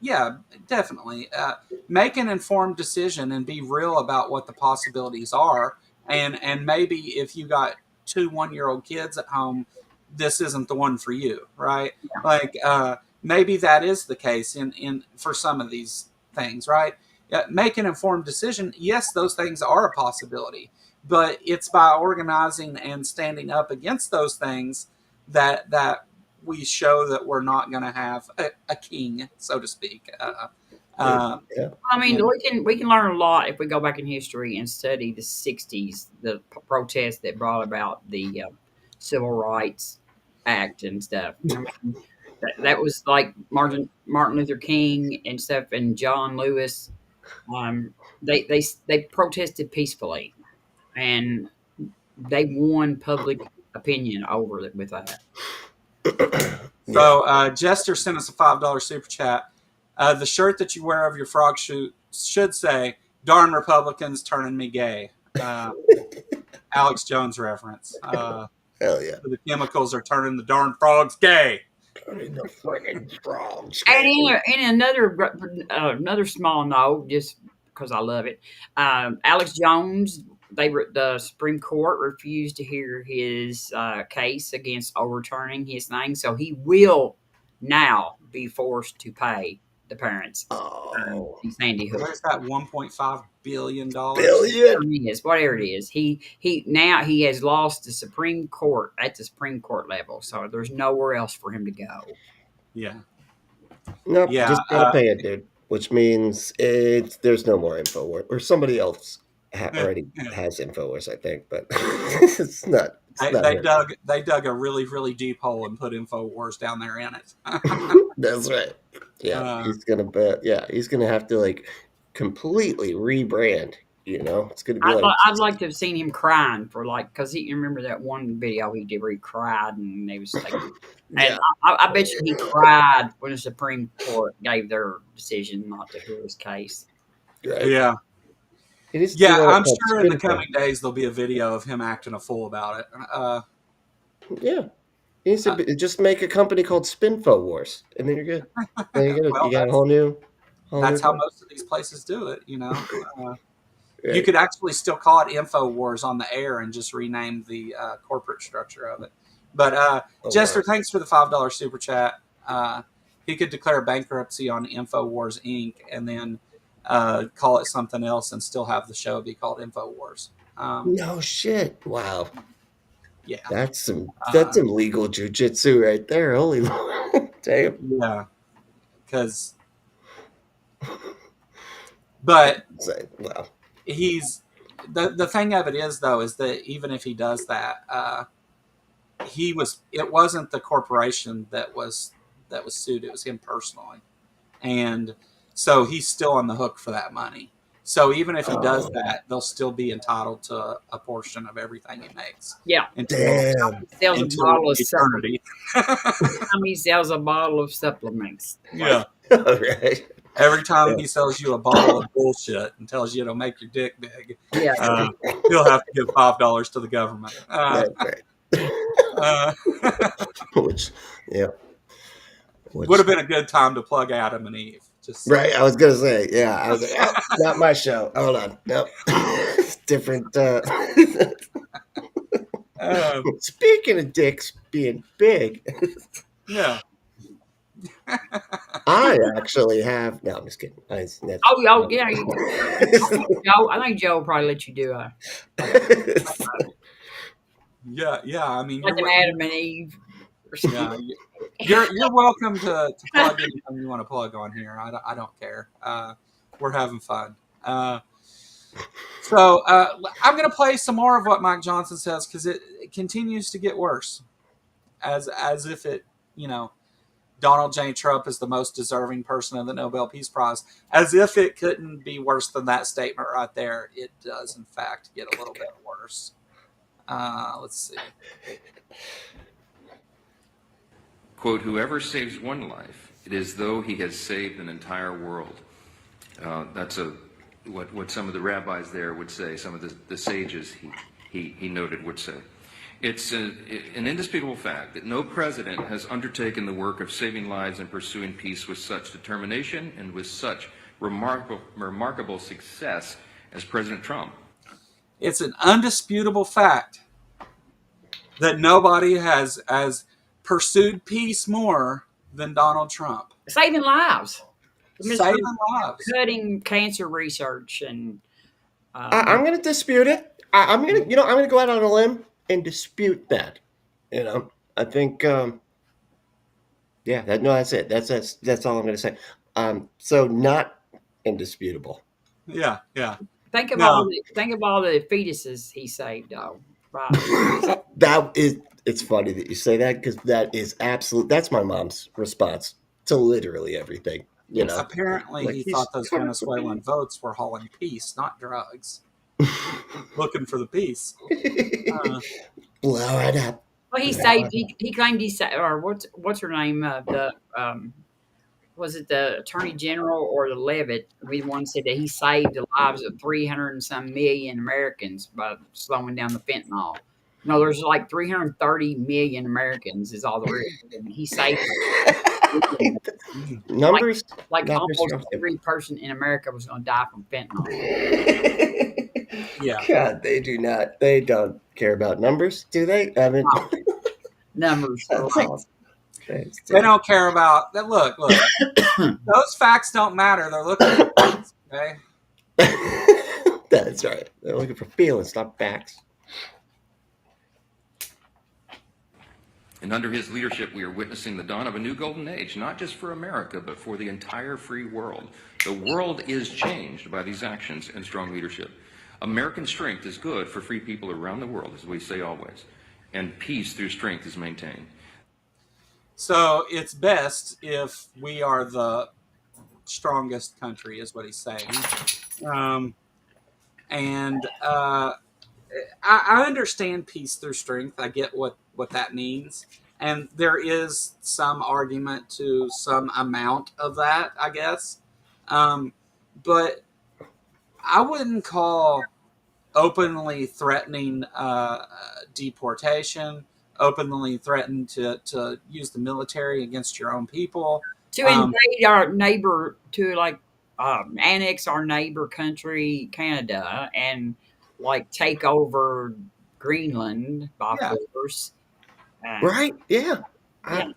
Yeah, definitely. Make an informed decision and be real about what the possibilities are. And maybe if you got 2 1-year-old kids at home, this isn't the one for you, right? Yeah. Like maybe that is the case in for some of these things, right? Make an informed decision. Yes, those things are a possibility, but it's by organizing and standing up against those things that we show that we're not going to have a king, so to speak. I mean, we can learn a lot if we go back in history and study the '60s, the protests that brought about the Civil Rights Act and stuff. I mean, that was like Martin Luther King and stuff, and John Lewis. They protested peacefully, and they won public opinion over it with that. So Jester sent us a $5 super chat. The shirt that you wear of your frog shoot should say, "Darn Republicans turning me gay." Alex Jones reference. Hell yeah. The chemicals are turning the darn frogs gay. Turning the friggin' frogs gay. And in another small note, just because I love it, Alex Jones, the Supreme Court refused to hear his case against overturning his thing, so he will now be forced to pay the parents. Sandy Hook. Where's that $1.5 billion? Whatever it is. He has lost the Supreme Court at the Supreme Court level, so there's nowhere else for him to go. Yeah. Nope, just gotta pay it, dude. Which means there's no more InfoWars, or somebody else already has InfoWars, I think, but it's not. They dug a really, really deep hole and put InfoWars down there in it. That's right. Yeah, he's gonna have to like completely rebrand. It's gonna be I'd like to have seen him crying for because you remember that one video he did where he cried and they was like, and I bet you he cried when the Supreme Court gave their decision not to hear his case. Right. Yeah. I'm sure in the coming days there'll be a video of him acting a fool about it. Yeah. He needs to just make a company called Spinfo Wars, and then you're good. Then Well, you got a whole new. that's how thing. most of these places do it. You Right. could actually still call it InfoWars on the air and just rename the corporate structure of it. But Jester, wow. thanks for the $5 super chat. He could declare bankruptcy on InfoWars Inc. and then call it something else and still have the show be called InfoWars. No shit! Wow, Yeah. that's some legal jujitsu right there. Holy damn! Yeah. But Wow. he's the thing of it is though is that even if he does that, it wasn't the corporation that was sued. It was him personally, and so he's still on the hook for that money. So even if he does that, they'll still be entitled to a portion of everything he makes. Yeah. Damn. Sells a bottle of eternity. Time he sells a bottle of supplements. Yeah. All right. Every time he sells you a bottle of bullshit and tells you it'll make your dick big, Yeah. he'll have to give $5 to the government. That's right. Which, yeah. Would have been a good time to plug Adam and Eve. Just right. I was gonna say, yeah. I was like, oh, not my show. Hold on. Nope. Different. Speaking of dicks being big, yeah. I actually have. No, I'm just kidding. Yeah. Joe, I think Joe will probably let you do Yeah. I mean, like an Adam and Eve. Yeah, you're welcome to plug anything you want to plug on here. I don't care. We're having fun. So I'm going to play some more of what Mike Johnson says because it continues to get worse. As if it, Donald J. Trump is the most deserving person of the Nobel Peace Prize. As if it couldn't be worse than that statement right there. It does, in fact, get a little bit worse. Let's see. Quote, whoever saves one life, it is though he has saved an entire world. That's what some of the rabbis there would say, some of the sages he noted would say. It's an indisputable fact that no president has undertaken the work of saving lives and pursuing peace with such determination and with such remarkable success as President Trump. It's an undisputable fact that nobody has pursued peace more than Donald Trump. Saving lives. Saving lives. Cutting cancer research and I'm going to dispute it. I'm going to go out on a limb and dispute that. I think that's it. That's all I'm going to say. So not indisputable. Yeah. Think of all the fetuses he saved, though. Right. It's funny that you say that because that's my mom's response to literally everything. Apparently he thought those Venezuelan votes were hauling peace, not drugs. Looking for the peace. Blow it up. Well, he saved. He claimed he saved. Or what's her name? Was it the Attorney General or the Levitt? The one said that he saved the lives of 300 and some million Americans by slowing down the fentanyl. No, there's like 330 million Americans is all there is. And he saved numbers. Like almost every person in America was going to die from fentanyl. Yeah. God, they do not. They don't care about numbers, do they? I mean, numbers. They don't care about that. Look. Those facts don't matter. They're looking for facts, okay? That's right. They're looking for feelings, not facts. And under his leadership, we are witnessing the dawn of a new golden age, not just for America, but for the entire free world. The world is changed by these actions and strong leadership. American strength is good for free people around the world, as we say always, and peace through strength is maintained. So it's best if we are the strongest country, is what he's saying. I understand peace through strength. I get what that means. And there is some argument to some amount of that, I guess. But I wouldn't call openly threatening deportation openly threaten to use the military against your own people. To invade our neighbor, to like annex our neighbor country, Canada, and like take over Greenland by Yeah. force. Right? Yeah. Yeah.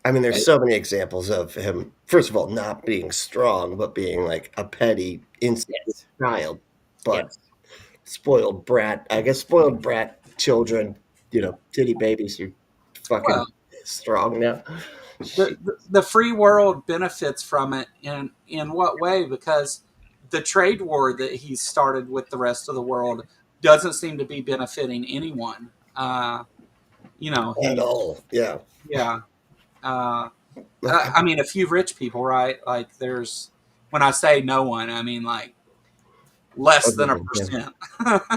I mean, there's so many examples of him, first of all, not being strong, but being like a petty, insecure Yes. child. But Yes. spoiled brat, I guess spoiled brat children, titty babies are fucking Well, strong now. the free world benefits from it in what way? Because the trade war that he's started with the rest of the world doesn't seem to be benefiting anyone. At all. Yeah. Yeah. Uh, I mean, a few rich people, right? Like, when I say no one, I mean like less Other than a than him. percent.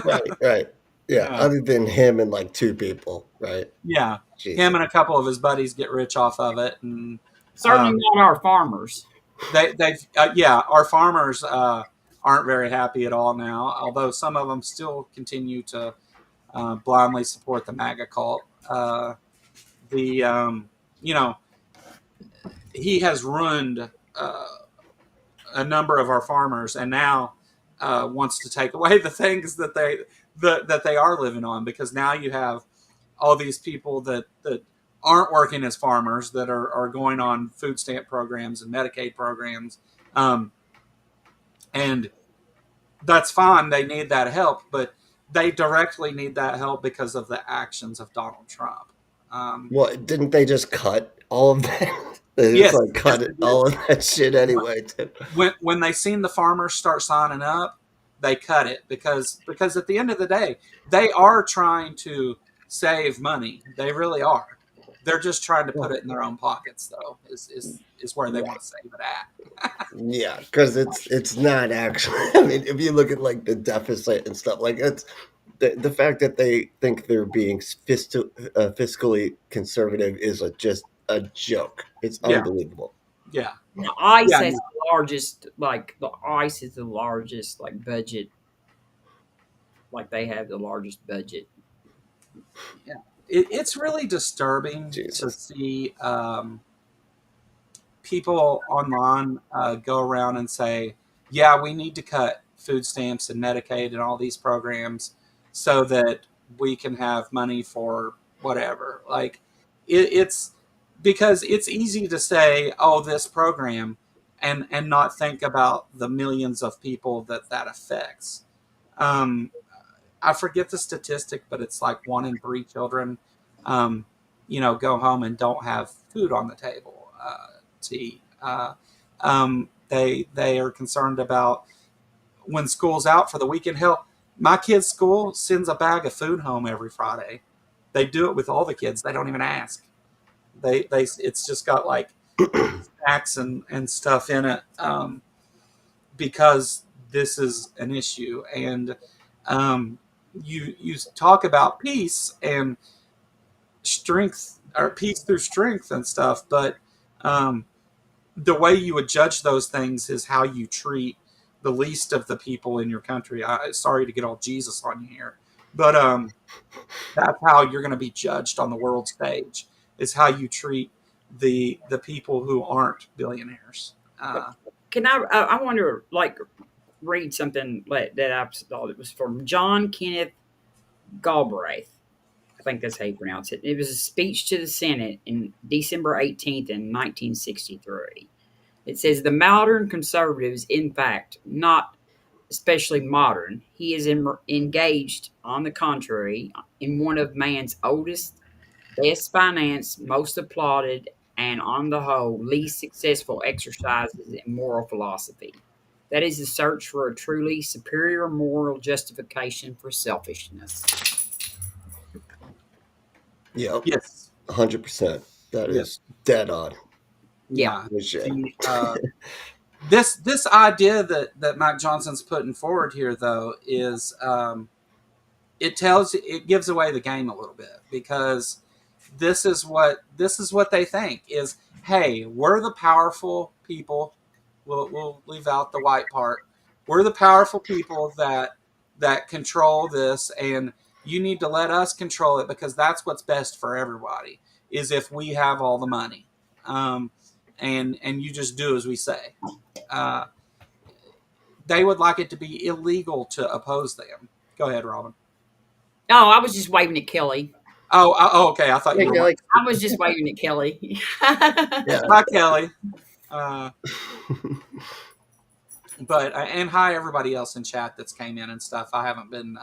Right. Yeah. Yeah. Other than him and like two people, right? Yeah. Jesus. Him and a couple of his buddies get rich off of it, and Certainly not our farmers. our farmers aren't very happy at all now. Although some of them still continue to blindly support the MAGA cult. The you know he has ruined a number of our farmers, and now wants to take away the things that they are living on, because now you have all these people that aren't working as farmers that are going on food stamp programs and Medicaid programs, and that's fine. They need that help, but they directly need that help because of the actions of Donald Trump. Well, didn't they just cut all of that? They just Yes, like yes, cut they it, did. all of that shit anyway, too. When they seen the farmers start signing up, they cut it because at the end of the day, they are trying to save money. They really are. They're just trying to put it in their own pockets, though. Is where they want to save it at. Yeah, because it's not actually. I mean, if you look at like the deficit and stuff, like it's the fact that they think they're being fiscally conservative is just a joke. It's Yeah, unbelievable. yeah, The ICE yeah, has the largest, like the ICE is the largest, like budget. Like they have the largest budget. yeah. It's really disturbing to Jesus. see people online go around and say, "Yeah, we need to cut food stamps and Medicaid and all these programs so that we can have money for whatever." Like, it's because it's easy to say, "Oh, this program," and not think about the millions of people that affects. Um, I forget the statistic, but it's like 1 in 3 children, um, go home and don't have food on the table to eat. They are concerned about when school's out for the weekend. Hell, my kid's school sends a bag of food home every Friday. They do it with all the kids. They don't even ask. They it's just got like snacks and stuff in it, because this is an issue. And you talk about peace and strength, or peace through strength and stuff, but the way you would judge those things is how you treat the least of the people in your country. Sorry to get all Jesus on you here, but that's how you're going to be judged on the world stage, is how you treat the people who aren't billionaires. Can I want to like read something that I thought it was from John Kenneth Galbraith. I think that's how you pronounce it. It was a speech to the Senate in December 18th in 1963. It says the modern conservative is in fact not especially modern. He is engaged, on the contrary, in one of man's oldest, best financed, most applauded, and on the whole, least successful exercises in moral philosophy. That is the search for a truly superior moral justification for selfishness. Yep. Yes. 100%. That Yes. is dead on. Yeah. Yeah. No shit. This idea that Mike Johnson's putting forward here, though, is it gives away the game a little bit, because this is what they think is, hey, we're the powerful people. We'll leave out the white part. We're the powerful people that control this, and You need to let us control it because that's what's best for everybody. Is if we have all the money, and you just do as we say. They would like it to be illegal to oppose them. Go ahead, Robin. No, I was just waving at Kelly. Okay. I thought Hey, you were. Kelly. I was just waving at Kelly. Yeah. Hi, Kelly. But and hi everybody else in chat that's came in and stuff. I haven't been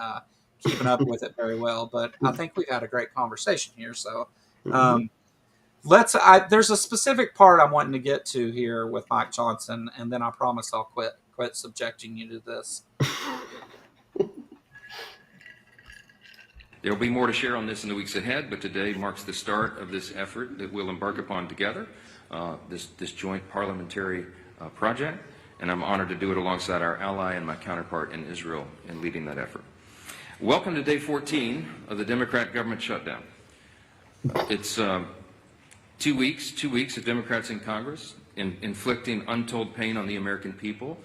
keeping up with it very well, but I think we've had a great conversation here. So there's a specific part I'm wanting to get to here with Mike Johnson, and then I promise I'll quit subjecting you to this. There will be more to share on this in the weeks ahead, but today marks the start of this effort that we'll embark upon together, this joint parliamentary project, and I'm honored to do it alongside our ally and my counterpart in Israel in leading that effort. Welcome to day 14 of the Democrat government shutdown. It's 2 weeks of Democrats in Congress inflicting untold pain on the American people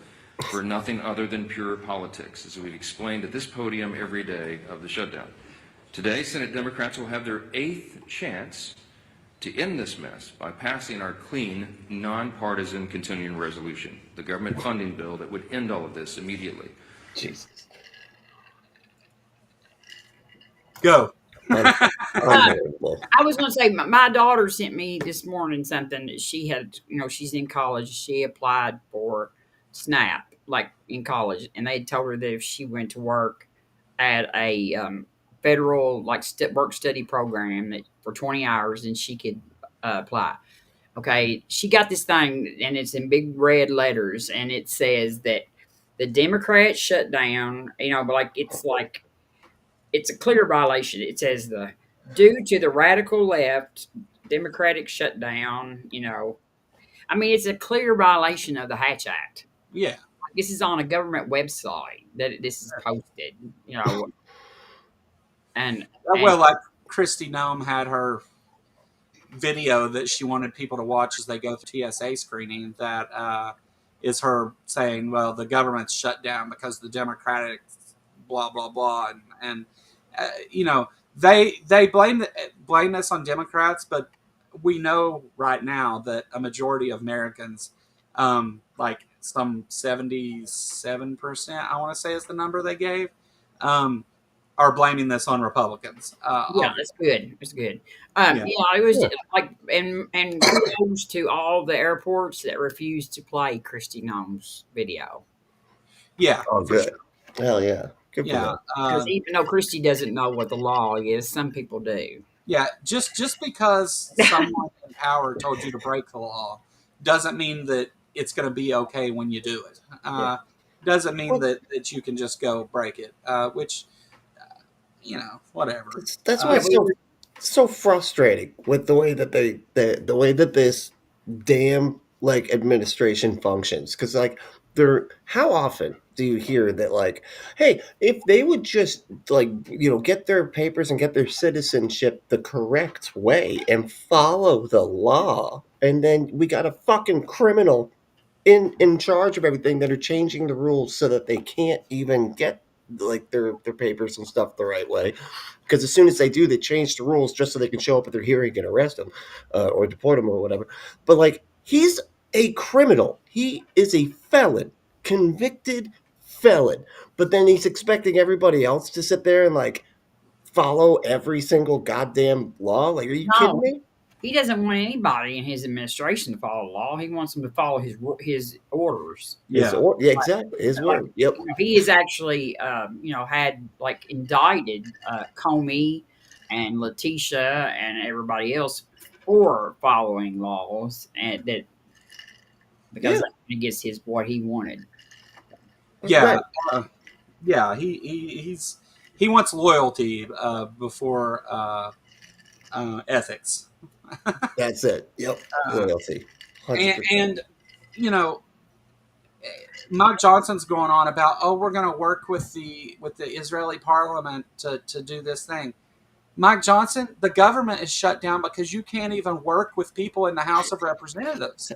for nothing other than pure politics, as we've explained at this podium every day of the shutdown. Today, Senate Democrats will have their 8th chance to end this mess by passing our clean, nonpartisan continuing resolution, the government funding bill that would end all of this immediately. Jesus. Go. Unbelievable. I was going to say, my daughter sent me this morning something that she had, she's in college. She applied for SNAP, like in college, and they told her that if she went to work at a federal work study program that for 20 hours, then she could apply. Okay, she got this thing, and it's in big red letters, and it says that the Democrats shut down. But it's a clear violation. It says due to the radical left Democratic shutdown. I mean, it's a clear violation of the Hatch Act. Yeah. This is on a government website that this is posted. And well, like Kristi Noem had her video that she wanted people to watch as they go through TSA screening. That is her saying, "Well, the government's shut down because the Democratic blah blah blah," and they blame this on Democrats, but we know right now that a majority of Americans, like some 77%, I want to say is the number they gave, are blaming this on Republicans. yeah, that's good. It's good. It was like, and kudos to all the airports that refused to play Kristi Noem's video. Yeah. Oh, good. Sure. Hell yeah. Good for Yeah. Because even though Kristi doesn't know what the law is, some people do. Yeah. Just because someone in power told you to break the law doesn't mean that it's going to be okay when you do it. Doesn't mean that you can just go break it, which, whatever. That's why it's so frustrating with the way that the way that this damn administration functions. Because how often do you hear that hey, if they would just get their papers and get their citizenship the correct way and follow the law, and then we got a fucking criminal in charge of everything that are changing the rules so that they can't even get their papers and stuff the right way, because as soon as they do, they change the rules just so they can show up at their hearing and arrest them or deport them or whatever. But he's a criminal. He is a felon, convicted felon. But then he's expecting everybody else to sit there and follow every single goddamn law. Are you kidding me? He doesn't want anybody in his administration to follow the law. He wants them to follow his orders. Yeah. Exactly. His word. Yep. He has actually, had indicted Comey and Letitia and everybody else for following laws, and that because that gets what he wanted. Yeah. Right. He wants loyalty before ethics. That's it. Yep. Loyalty. 100%. And Mike Johnson's going on about, we're going to work with the Israeli parliament to do this thing. Mike Johnson, the government is shut down because you can't even work with people in the House of Representatives.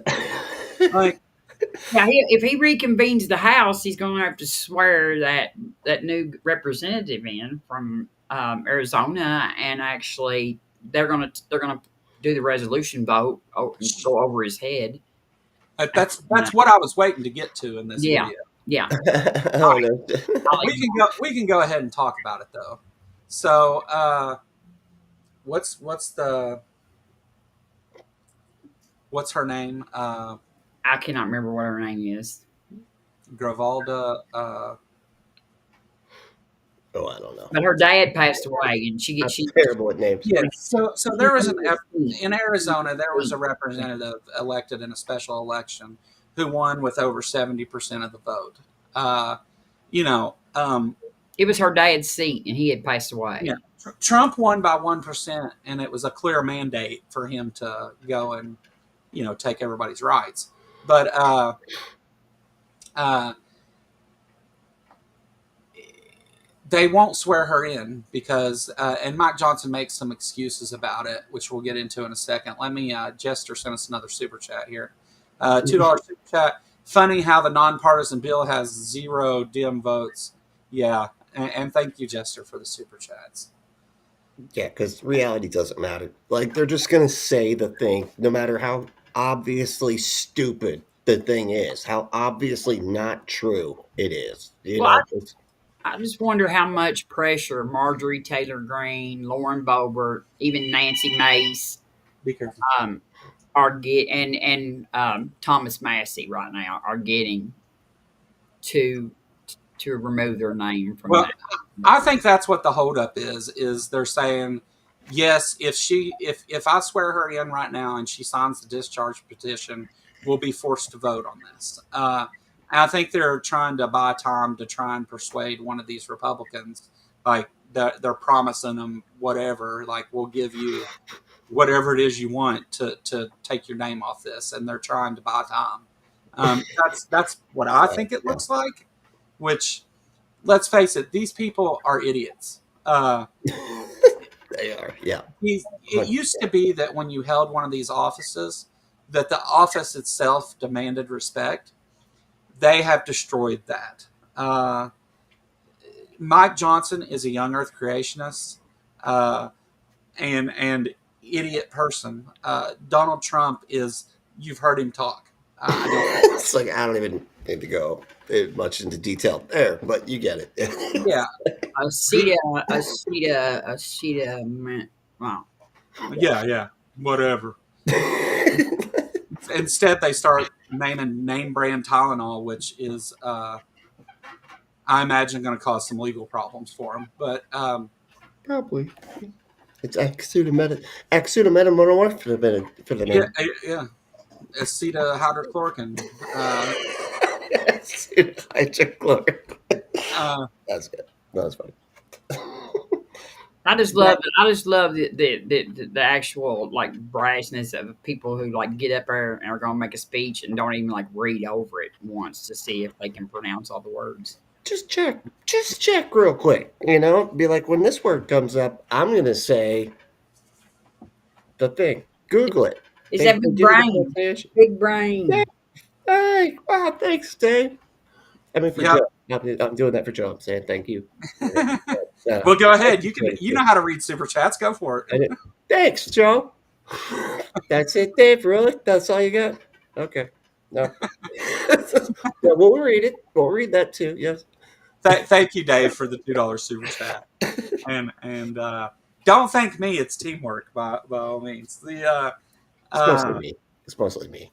If he reconvenes the House, he's going to have to swear that new representative in from Arizona, and actually they're gonna do the resolution vote and go over his head. That's what I was waiting to get to in this Yeah, video. yeah. Oh, no. We can go ahead and talk about it though. So what's her name? I cannot remember what her name is. Gravalda. Oh, I don't know. But her dad passed away, and she I'm terrible at names. Yeah. So there was in Arizona there was a representative elected in a special election who won with over 70% of the vote. It was her dad's seat, and he had passed away. Yeah. Trump won by 1%, and it was a clear mandate for him to go and take everybody's rights. But they won't swear her in because, and Mike Johnson makes some excuses about it, which we'll get into in a second. Let me, Jester sent us another super chat here. $2 super chat. Funny how the nonpartisan bill has 0 dim votes. Yeah, and thank you, Jester, for the super chats. Yeah, because reality doesn't matter. Like, they're just going to say the thing, no matter how obviously stupid the thing is, how obviously not true it is. I just wonder how much pressure Marjorie Taylor Greene, Lauren Boebert, even Nancy Mace, Be careful. are and Thomas Massey right now are getting to remove their name from that. I think that's what the holdup is they're saying, yes, if I swear her in right now and she signs the discharge petition, we'll be forced to vote on this. I think they're trying to buy time to try and persuade one of these Republicans, like they're promising them whatever, like we'll give you whatever it is you want to take your name off this, and they're trying to buy time. That's what I think it looks like. Which, let's face it, these people are idiots. They are, yeah. It used to be that when you held one of these offices, that the office itself demanded respect. They have destroyed that. Mike Johnson is a young Earth creationist and idiot person. Donald Trump is, you've heard him talk. It's like, I don't even need to go much into detail there, but you get it. Yeah. Wow. Yeah. Whatever. Instead, they start naming name brand Tylenol, which is, I imagine, going to cause some legal problems for them. But probably it's acetaminophen for the name. Yeah. Acetohydrochloroquine. Acetohydrochloroquine. That's good. That was funny. I just love the actual like brashness of people who like get up there and are going to make a speech and don't even like read over it once to see if they can pronounce all the words. Just check real quick. Be like, when this word comes up, I'm going to say the thing. Google it. Is that big brain? Big brain. Yeah. Hey, wow, thanks, Dave. I mean, for Joe. I'm doing that for Joe. I'm saying thank you. Well, go ahead. You know how to read super chats. Go for it. Thanks, Joe. That's it, Dave. Really? That's all you got? Okay. No. Yeah, we'll read it. We'll read that too. Yes. Thank you, Dave, for the $2 super chat. And don't thank me. It's teamwork by all means. It's mostly me.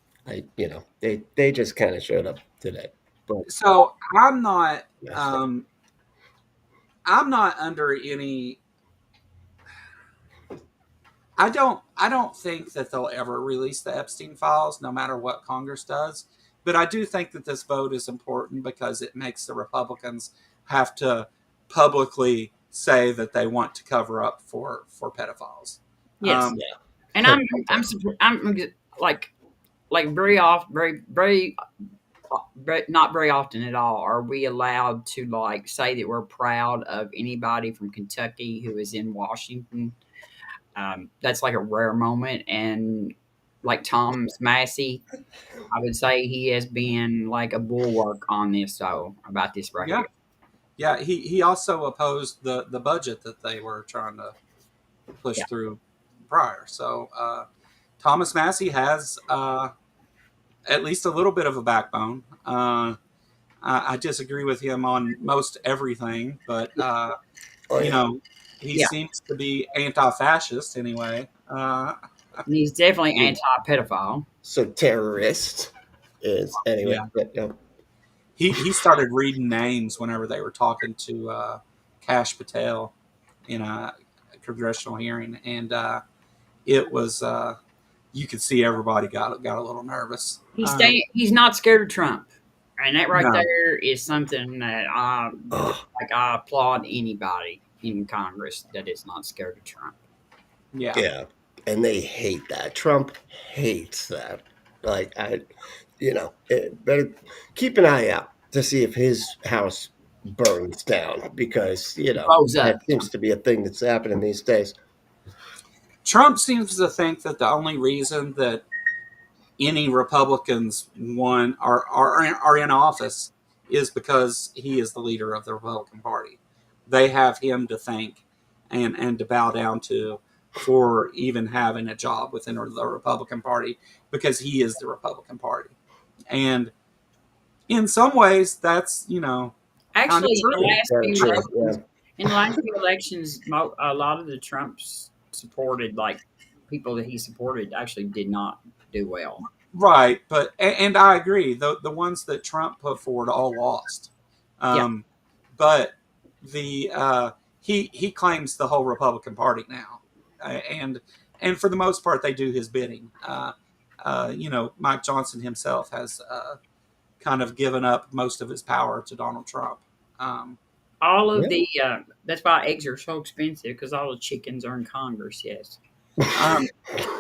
They just kind of showed up today. But, so I'm not under any. I don't think that they'll ever release the Epstein files, no matter what Congress does. But I do think that this vote is important because it makes the Republicans have to publicly say that they want to cover up for pedophiles. Yes, and I'm like very often, very not very often at all are we allowed to like say that we're proud of anybody from Kentucky who is in Washington. That's like a rare moment, and like Thomas Massey, I would say he has been like a bulwark on this about this right here. Yeah, he also opposed the budget that they were trying to push Yeah. through prior. So Thomas Massey has at least a little bit of a backbone. I disagree with him on most everything, but Oh you yeah. know, he Yeah. seems to be anti-fascist anyway. And he's definitely Yeah. anti-pedophile. So terrorist is anyway. Yeah, But, you know, he started reading names whenever they were talking to Kash Patel in a congressional hearing, and it was you could see everybody got a little nervous. He's not scared of Trump. And that right No, there is something that oh, I applaud anybody in Congress that is not scared of Trump. yeah, yeah. And they hate that. Trump hates that. Like better keep an eye out to see if his house burns down because Blows that up. seems to be a thing that's happening these days. Trump seems to think that the only reason that any Republicans won are in office is because he is the leader of the Republican Party. They have him to thank and to bow down to for even having a job within the Republican Party because he is the Republican Party. And in some ways, that's kind of Actually, true. Very true. Yeah. in the last few elections, a lot of the Trumps supported, like people that he supported, actually did not do well. Right, but and I agree. The ones that Trump put forward all lost. Yeah. But the he claims the whole Republican Party now, and for the most part they do his bidding. Mike Johnson himself has kind of given up most of his power to Donald Trump. Um, All of Yeah. the that's why eggs are so expensive because all the chickens are in Congress. Yes.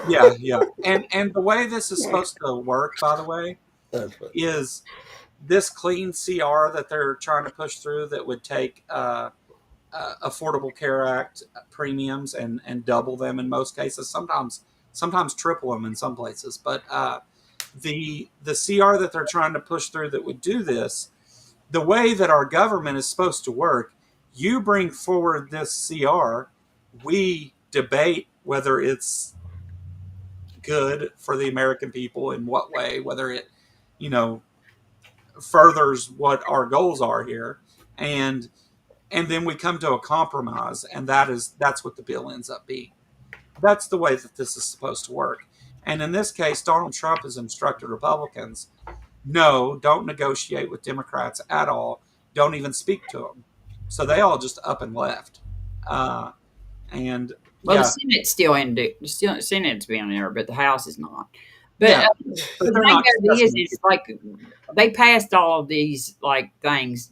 yeah, and the way this is supposed to work, by the way, That's what, is this clean CR that they're trying to push through that would take Affordable Care Act premiums and double them in most cases, sometimes triple them in some places. But the CR that they're trying to push through that would do this, the way that our government is supposed to work, you bring forward this CR, we debate whether it's good for the American people in what way, whether it, you know, furthers what our goals are here, and then we come to a compromise, and that's what the bill ends up being. That's the way that this is supposed to work. And in this case, Donald Trump has instructed Republicans, no, don't negotiate with Democrats at all. Don't even speak to them. So they all just up and left. And Well, the yeah, Senate's still Senate's being there, but the House is not. But yeah, but the they're thing not about it is, discussing. it's like they passed all of these like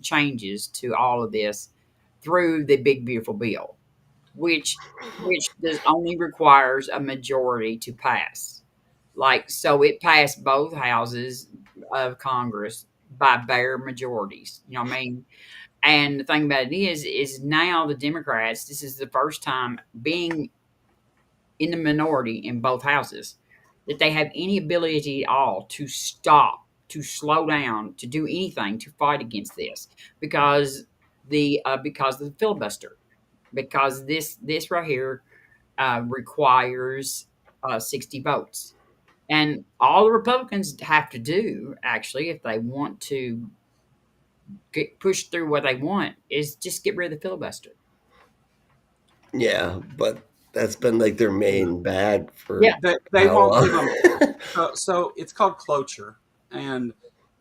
changes to all of this through the big beautiful bill, which does only requires a majority to pass. Like so, it passed both houses of Congress by bare majorities. You know what I mean? And the thing about it is now the Democrats. This is the first time being in the minority in both houses that they have any ability at all to stop, to slow down, to do anything to fight against this because because of the filibuster, because this right here requires 60 votes, and all the Republicans have to do actually if they want to get pushed through what they want is just get rid of the filibuster. yeah, but that's been like their main bag for Yeah. They how won't long? give them. So it's called cloture, and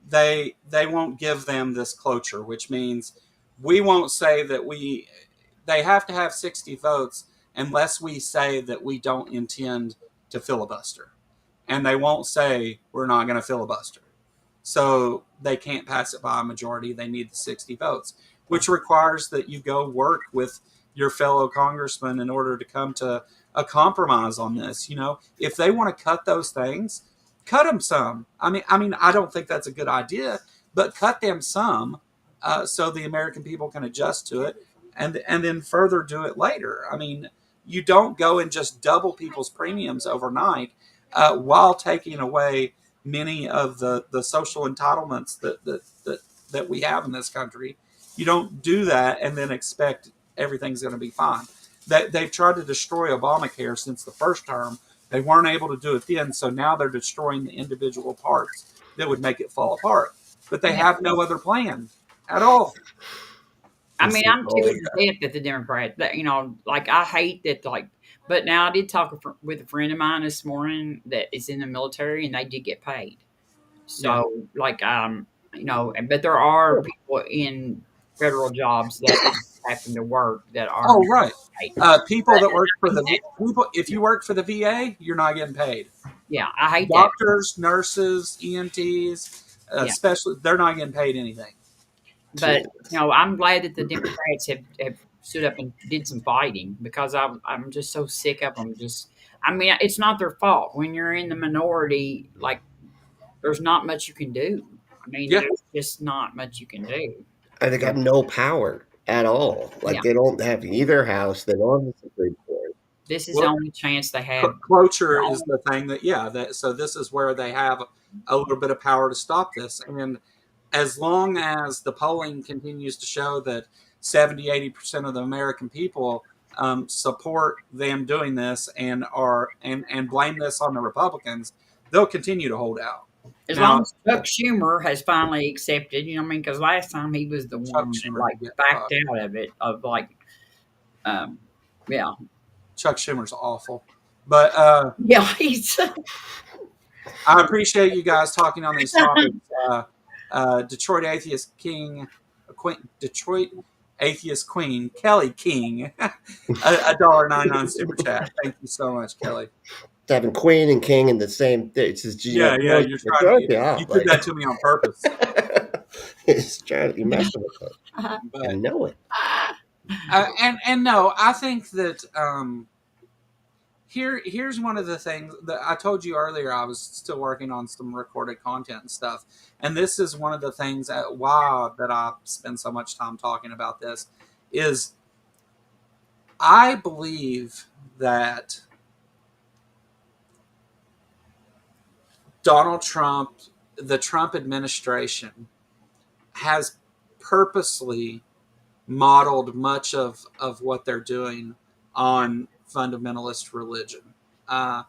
they won't give them this cloture, which means we won't say that we. They have to have 60 votes unless we say that we don't intend to filibuster, and they won't say we're not going to filibuster. So they can't pass it by a majority. They need the 60 votes, which requires that you go work with your fellow congressmen in order to come to a compromise on this. If they want to cut those things, cut them some. I mean, I don't think that's a good idea, but cut them some so the American people can adjust to it and then further do it later. I mean, you don't go and just double people's premiums overnight while taking away many of the social entitlements that we have in this country, You don't do that and then expect everything's going to be fine. They've tried to destroy Obamacare since the first term. They weren't able to do it then, so now they're destroying the individual parts that would make it fall apart. But they have no other plan at all. I mean, I'm too upset that the Democrats, that, you know, like I hate that, like, but now I did talk with a friend of mine this morning that is in the military and they did get paid. So, like, you know, but there are people in federal jobs that happen to work that are. Oh, right. People that work for people. If you work for the VA, you're not getting paid. Yeah, I hate doctors, nurses, EMTs, especially, they're not getting paid anything. But you know, I'm glad that the Democrats have stood up and did some fighting because I'm just so sick of them. I mean, it's not their fault when you're in the minority. Like, there's not much you can do. I mean, there's just not much you can do. And they got no power at all. Like they don't have either house. They don't have the Supreme Court. This is the only chance they have. Cloture is the thing so this is where they have a little bit of power to stop this. And as long as the polling continues to show that 70-80% of the American people support them doing this and blame this on the Republicans, they'll continue to hold out. As long as Chuck Schumer has finally accepted, you know what I mean? Because last time he was the one that backed out of it, Chuck Schumer's awful. But he's. I appreciate you guys talking on these topics. Detroit Atheist Queen, Kelly King, $1.99 super chat. Thank you so much, Kelly. Having Queen and King in the same thing. It's just, you're trying you did that to me on purpose. You're messing with it. But I know it. And no, I think that here's one of the things that I told you earlier. I was still working on some recorded content and stuff, and this is one of the things that I spend so much time talking about. This is, I believe that Donald Trump, the Trump administration, has purposely modeled much of what they're doing on fundamentalist religion. I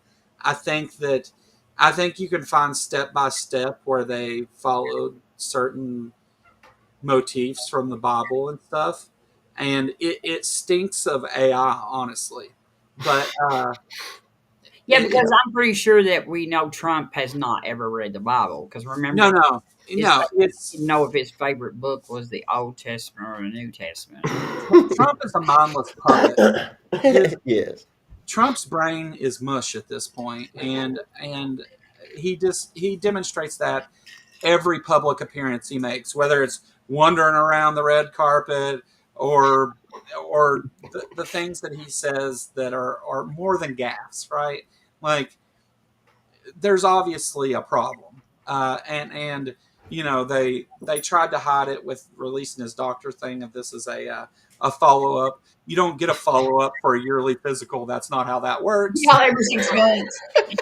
think you can find step by step where they followed certain motifs from the Bible and stuff, and it stinks of AI, honestly. But because I'm pretty sure that we know Trump has not ever read the Bible. Because remember, no, he didn't know if his favorite book was the Old Testament or the New Testament. Trump is a mindless puppet. Yes. Trump's brain is mush at this point, and he demonstrates that every public appearance he makes, whether it's wandering around the red carpet or the things that he says that are more than gaffes, right? Like, there's obviously a problem, and you know, they tried to hide it with releasing his doctor thing of this is a follow up. You don't get a follow up for a yearly physical. That's not how that works. Yeah, every 6 months.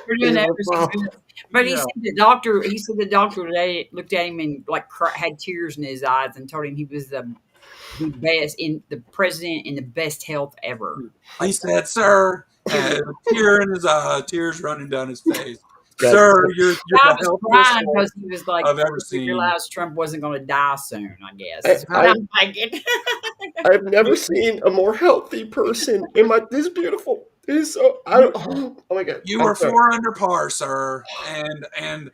We're doing every 6 months. But he said the doctor today looked at him and had tears in his eyes and told him he was the best the president in the best health ever. He said, "Sir," tear in his eye, tears running down his face. Sir, you're the healthiest because he was like, I've ever seen. Realized Trump wasn't going to die soon. I guess that's what I'm thinking. I've never seen a more healthy person in this beautiful. It is so. Oh my God! You were 4 under par, sir, and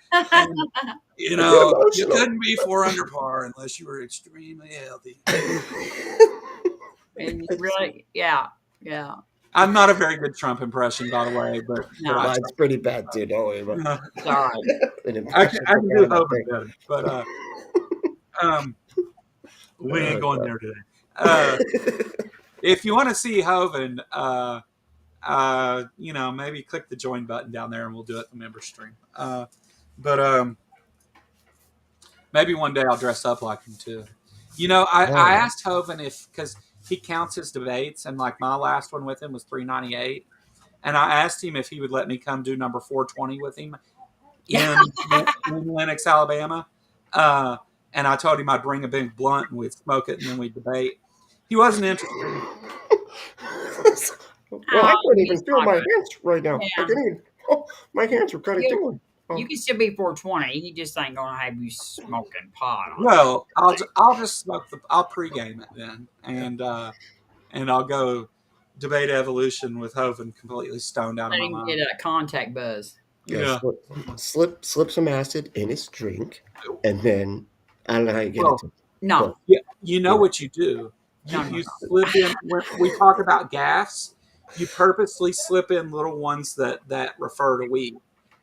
you know you couldn't be 4 under par unless you were extremely healthy. And really, yeah. I'm not a very good Trump impression, by the way, but it's pretty bad too. Don't worry about it. Sorry. I can do Hogan better, but we ain't going there today. If you want to see Hoven, you know, maybe click the join button down there, and we'll do it in the member stream. But maybe one day I'll dress up like him too. You know, I asked Hoven because he counts his debates, and like my last one with him was 398, and I asked him if he would let me come do number 420 with him in Lenox, Alabama. and I told him I'd bring a big blunt and we'd smoke it and then we'd debate. He wasn't interested. Well, I couldn't even he's feel not my good. hands right now. I Yeah. couldn't even. Oh, my hands were kind of You- tingling. Oh. You can still be 420. He just ain't gonna have you smoking pot. On Well, I'll just smoke I'll pregame it then, and I'll go debate evolution with Hovind completely stoned out of Let my him mind. get a contact buzz. Yeah, Yeah. slip some acid in his drink, and then I don't know how you get Well, it to him. No, Yeah, you know Yeah. what you do. No, no, You no. slip in when we talk about gaffs. You purposely slip in little ones that refer to weed,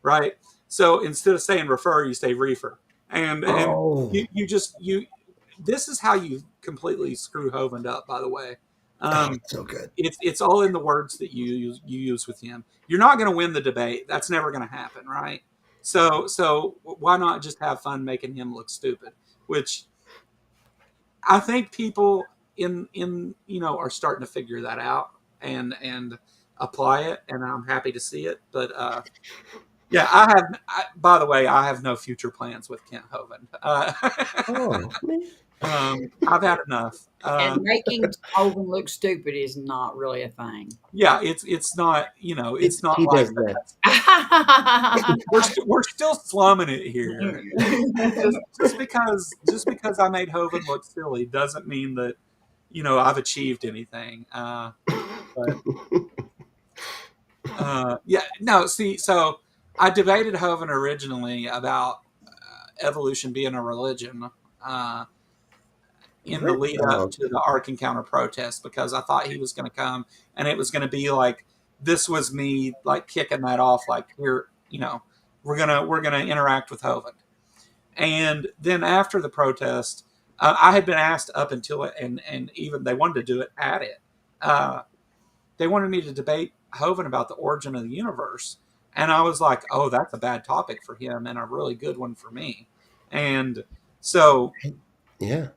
right? So instead of saying refer, you say reefer, and Oh. you just you. This is how you completely screw Hovind up. By the way, Oh, so good. it's all in the words that you use with him. You're not going to win the debate. That's never going to happen, right? So why not just have fun making him look stupid? Which I think people in are starting to figure that out and apply it, and I'm happy to see it. But yeah, by the way, I have no future plans with Kent Hovind. Oh, man. I've had enough. And making Hogan look stupid is not really a thing. Yeah, it's not it's not He like does that. that. We're still slumming it here. Just because I made Hovind look silly doesn't mean that I've achieved anything. Yeah, no. See, so I debated Hovind originally about evolution being a religion in the lead up to the Ark Encounter protest because I thought he was going to come and it was going to be like this was me like kicking that off like here we're gonna interact with Hovind. And then after the protest, I had been asked up until it, and even they wanted to do it at it. They wanted me to debate Hovind about the origin of the universe. And I was like, oh, that's a bad topic for him and a really good one for me. And so. Yeah.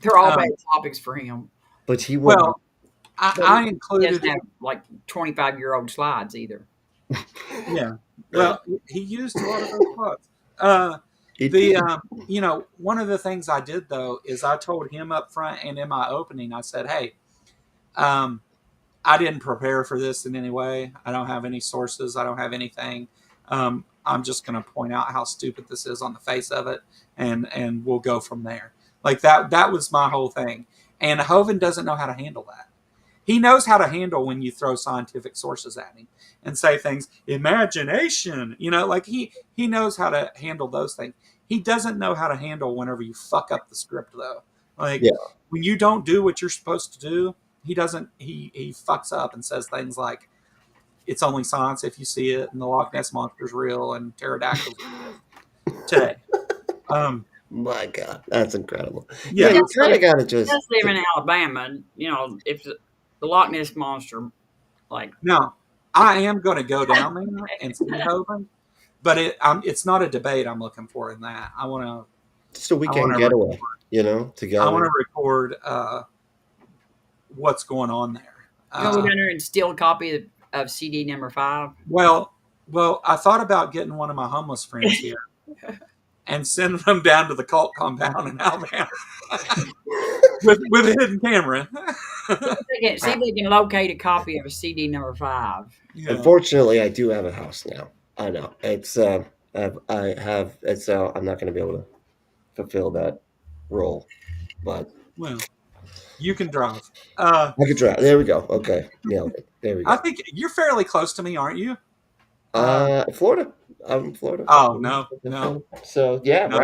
They're all bad topics for him. But he will. Well, I included. He doesn't have like 25-year-old slides either. Yeah. Well, he used a lot of those quotes. One of the things I did though is I told him up front and in my opening, I said, hey, I didn't prepare for this in any way. I don't have any sources. I don't have anything. I'm just going to point out how stupid this is on the face of it, and we'll go from there. Like that was my whole thing. And Hovind doesn't know how to handle that. He knows how to handle when you throw scientific sources at him and say things, imagination, like he knows how to handle those things. He doesn't know how to handle whenever you fuck up the script though. Like when you don't do what you're supposed to do, he fucks up and says things like, it's only science if you see it, and the Loch Ness Monster's real, and pterodactyls today. My God, that's incredible. Yeah, you kind of got to just. Just live in Alabama, if the Loch Ness Monster, like. No, I am going to go down there and see Hovind, but it's not a debate I'm looking for in that. I want to. Just a weekend getaway, together. I want to record what's going on there. Go down there and steal a copy of CD number 5. Well, I thought about getting one of my homeless friends here and sending them down to the cult compound in Alabama with a hidden camera. See if they can locate a copy of a CD number 5. Yeah. Unfortunately, I do have a house now. I know it's I'm not going to be able to fulfill that role, but you can drive. I could drive. There we go. Okay, nailed it. There we go. I think you're fairly close to me, aren't you? Florida. I'm in Florida. Oh no. So yeah, No,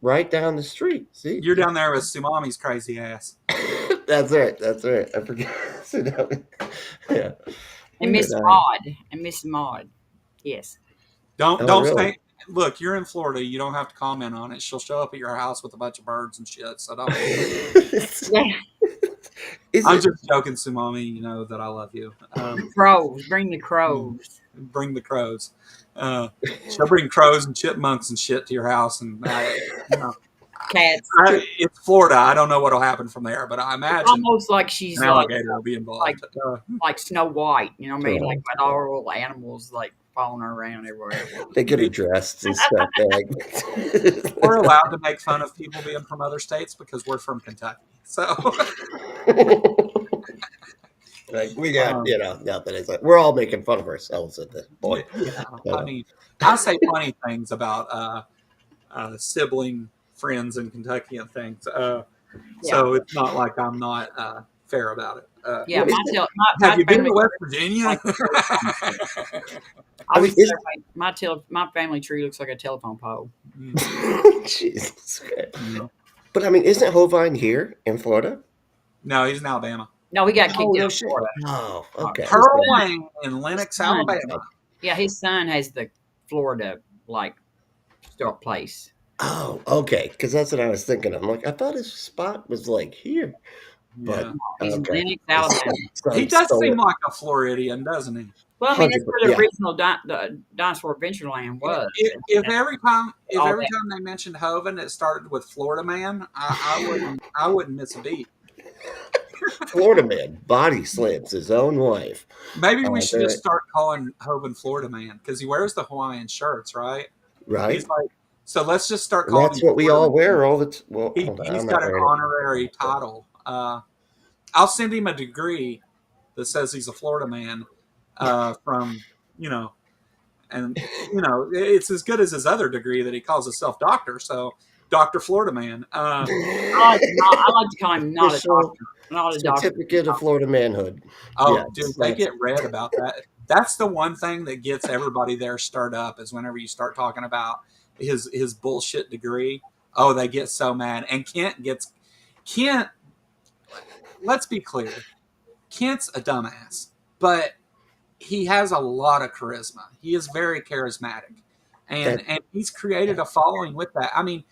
right down the street. See, you're down there with Sumami's crazy ass. That's right. I forgot. Yeah. And Miss Maud. Yes. Don't really? say. Look, you're in Florida. You don't have to comment on it. She'll show up at your house with a bunch of birds and shit. So don't. I'm just joking, Sumami. You know that I love you. Crows. Bring the crows. Bring the crows. She'll bring crows and chipmunks and shit to your house, and cats. It's Florida. I don't know what'll happen from there, but I It's imagine almost like she's an alligator will be involved. like Snow White. You know what I mean? Oh. Like with all little animals like following her around everywhere. They get her dressed and stuff. We're allowed to make fun of people being from other states because we're from Kentucky. So like we got, nothing. It's like we're all making fun of ourselves at this point. yeah, I mean, I say funny things about sibling friends in Kentucky and things. So it's not like I'm not fair about it. Yeah, have you been family to West Virginia? I always say my family tree looks like a telephone pole. Jesus Christ. But I mean, isn't Hovine here in Florida? No, he's in Alabama. No, he got kicked out of shit. Florida. Oh, okay. Pearl Lane in Lenox, Alabama. Yeah, his son has the Florida start place. Oh, okay. Because that's what I was thinking. I'm like, I thought his spot was like here. But He's in Lenox, Alabama. He does seem like a Floridian, doesn't he? Well, I mean, that's where the original the Dinosaur Adventureland was. If every time they mentioned Hovind, it started with Florida Man, I wouldn't miss a beat. Florida Man body slams his own wife. Maybe we should just start calling Hovind Florida Man because he wears the Hawaiian shirts, right? Right. He's like, so let's just start calling. That's what we all wear all the time. Well, he's got an honorary title. I'll send him a degree that says he's a Florida man from, and, it's as good as his other degree that he calls himself doctor. So, Dr. Florida Man. I like to call him not a doctor. Not a doctor. Certificate of Florida manhood. Oh, yes, dude, they get read about that. That's the one thing that gets everybody there stirred up is whenever you start talking about his bullshit degree. Oh, they get so mad. And Kent, let's be clear. Kent's a dumbass, but he has a lot of charisma. He is very charismatic. And he's created a following with that. I mean,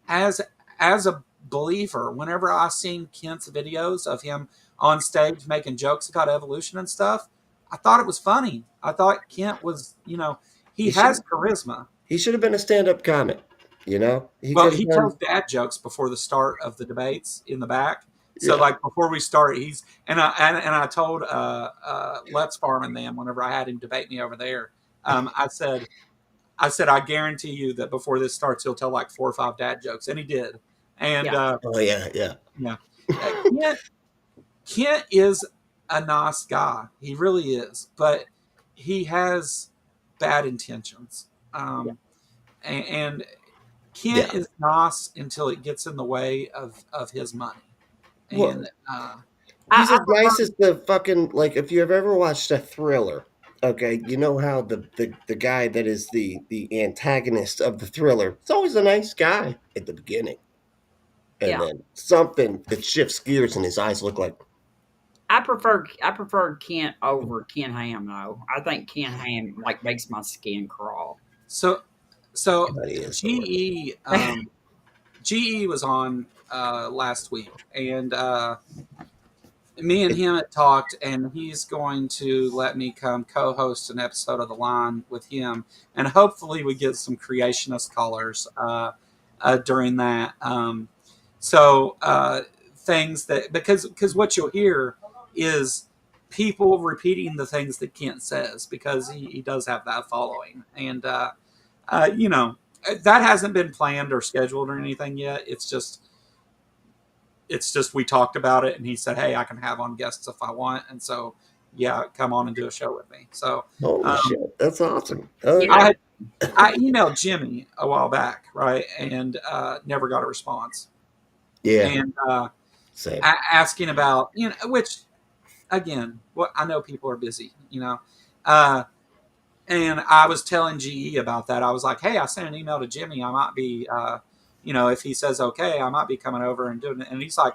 as a believer, whenever I seen Kent's videos of him on stage making jokes about evolution and stuff, I thought it was funny. I thought Kent was, he has charisma. He should have been a stand-up comic, He tells dad jokes before the start of the debates in the back. So like before we start, I told Let's Farm and them whenever I had him debate me over there, I said I guarantee you that before this starts he'll tell like 4 or 5 dad jokes, and he did. And Kent is a nice guy, he really is, but he has bad intentions, and Kent is nice until it gets in the way of his money. And he's as nice as the fucking, like, if you have ever watched a Thriller, okay, you know how the guy that is the antagonist of the Thriller, it's always a nice guy at the beginning. And then something that shifts gears and his eyes look like. I prefer Kent over Ken Ham though. I think Ken Ham makes my skin crawl. So GE was on last week, and me and him had talked, and he's going to let me come co-host an episode of The Line with him, and hopefully we get some creationist callers during that. Things that because what you'll hear is people repeating the things that Kent says because he does have that following, and that hasn't been planned or scheduled or anything yet. It's just we talked about it, and he said, "Hey, I can have on guests if I want," and so come on and do a show with me. So, shit, that's awesome. I emailed Jimmy a while back, right, and never got a response. Yeah, and asking about which again, I know people are busy, and I was telling GE about that. I was like, hey, I sent an email to Jimmy. I might be, if he says okay, I might be coming over and doing it. And he's like,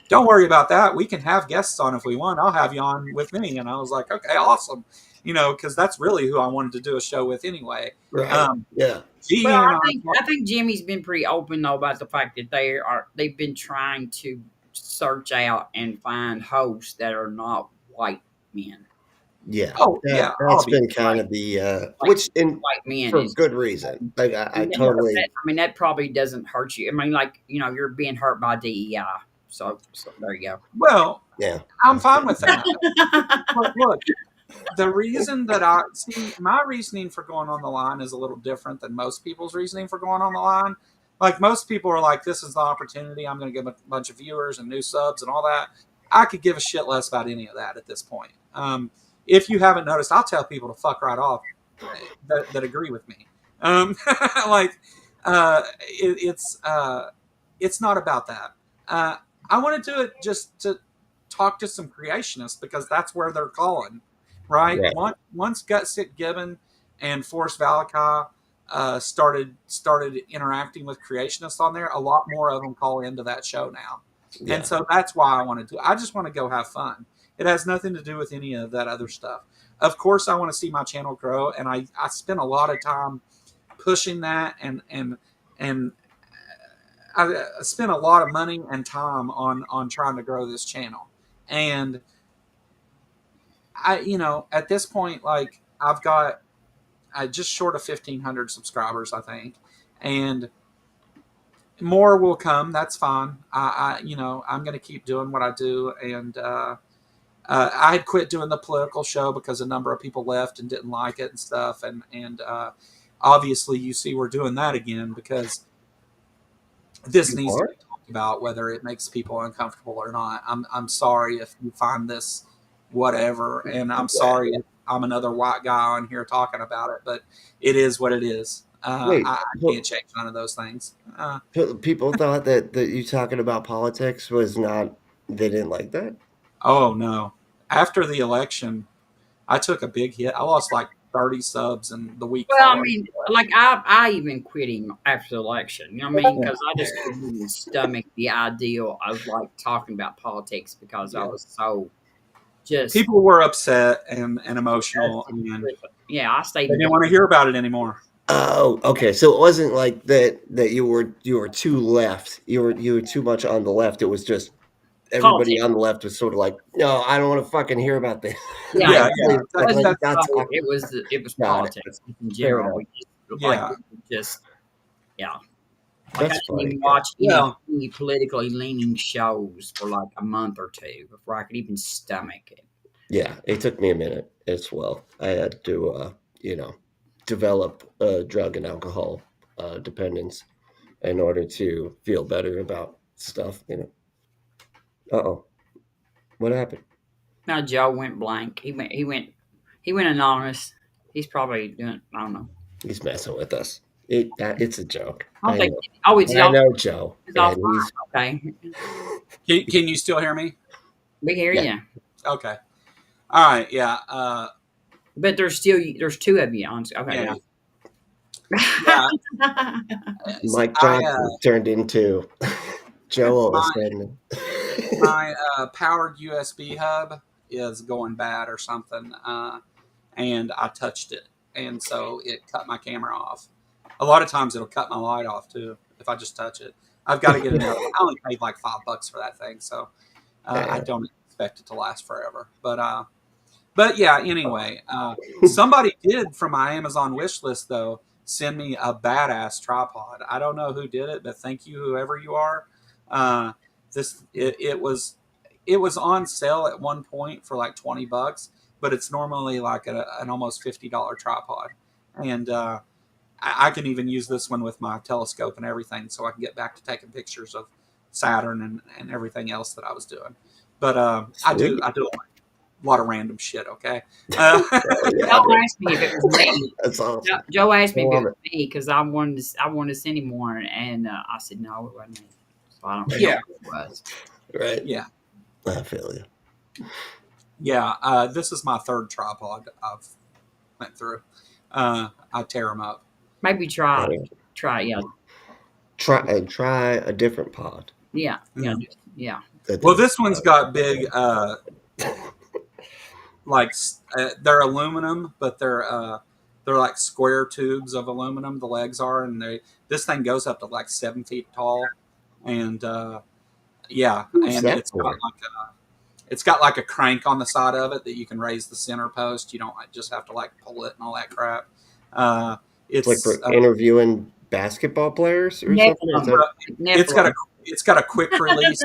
don't worry about that. We can have guests on if we want. I'll have you on with me. And I was like, okay, awesome. Because that's really who I wanted to do a show with anyway. Right. I think Jimmy's been pretty open though about the fact that they've been trying to search out and find hosts that are not white men. Yeah, Oh yeah, I'll that's be been kind like of the like which in white men for is. good reason. Like I That, totally I mean, that probably doesn't hurt you. I mean, like you're being hurt by DEI, so there you well. yeah. I'm fine with that. Look, the reason that I see my reasoning for going on the line is a little different than most people's reasoning for going on the line. Like most people are like, this is the opportunity. I'm going to get a bunch of viewers and new subs and all that. I could give a shit less about any of that at this point. If you haven't noticed, I'll tell people to fuck right off that agree with me. Like, it's not about that. I want to do it just to talk to some creationists because that's where they're calling, right? Right. Once Gutsit Gibbon and Forrest Valakai started interacting with creationists on there, a lot more of them call into that show now, Yeah. and so that's why I want to do. I just want to go have fun. It has nothing to do with any of that other stuff. Of course, I want to see my channel grow, and I spend a lot of time pushing that, and I spent a lot of money and time on trying to grow this channel. And at this point, like I've got just short of 1,500 subscribers, I think, and more will come. That's fine. I'm going to keep doing what I do. And I had quit doing the political show because a number of people left and didn't like it and stuff. And obviously you see we're doing that again because this needs to be talked about, whether it makes people uncomfortable or not. I'm sorry if you find this whatever, and I'm sorry if I'm another white guy on here talking about it, but it is what it is. Wait, I can't change none of those things. people thought that you talking about politics was not. They didn't like that. Oh no! After the election, I took a big hit. I lost like 30 subs in the week Well, I following. mean, like I even quit him after the election. You know what I mean? Because I just couldn't even stomach the ideal of like talking about politics because I was so just People were upset and emotional, and yeah. I stayed. they didn't want to hear about it anymore. Oh, okay. So it wasn't like that you were too left. You were too much on the left. It was just everybody Politics. on the left was sort of like, no, I don't want to fucking hear about this. Yeah, Yeah, Please, yeah. it like, That's not so talk- it was Got it. politics in Fair general. enough. We just, Yeah. like just yeah. Like I That's didn't funny. even watch Yeah. any politically leaning shows for like a month or two before I could even stomach it. Yeah, it took me a minute as well. I had to, develop drug and alcohol dependence in order to feel better about stuff. Uh-oh, what happened? Now Joe went blank. He went anonymous. He's probably doing I don't know. He's messing with us. It's a joke. I don't I think know. oh it's I y'all know Joe, it's all and he's okay. Can you still hear me? We hear Yeah. you. Okay. All right. Yeah. But there's two of you on okay. Yeah. Yeah. Mike Johnson turned into Joe all of a sudden. My powered USB hub is going bad or something, and I touched it, and so it cut my camera off. A lot of times it'll cut my light off too if I just touch it. I've got to get another. I only paid like $5 for that thing, so I don't expect it to last forever. But yeah. Anyway, somebody did from my Amazon wish list though send me a badass tripod. I don't know who did it, but thank you, whoever you are. It was on sale at one point for like $20, but it's normally like an almost $50 tripod, and I can even use this one with my telescope and everything, so I can get back to taking pictures of Saturn and everything else that I was doing. But I do a lot of random shit. Okay. Joe asked me if it was me. That's awesome. Joe asked me if it was me because I wanted to send him one, and I said no, it wasn't me. So I don't know Yeah. who it was. Right. Yeah. I feel you. Yeah. This is my third tripod I've went through. I tear them up. Maybe try, yeah. Try a different pod. Yeah. Well, this one's got big, they're aluminum, but they're like square tubes of aluminum. The legs are, and this thing goes up to like 7 feet tall, and Who's and that it's for? got like it's got like a crank on the side of it that you can raise the center post. You don't just have to like pull it and all that crap. It's like It's for interviewing basketball players or something. Is that... it's got a Nephilim. it's got a quick release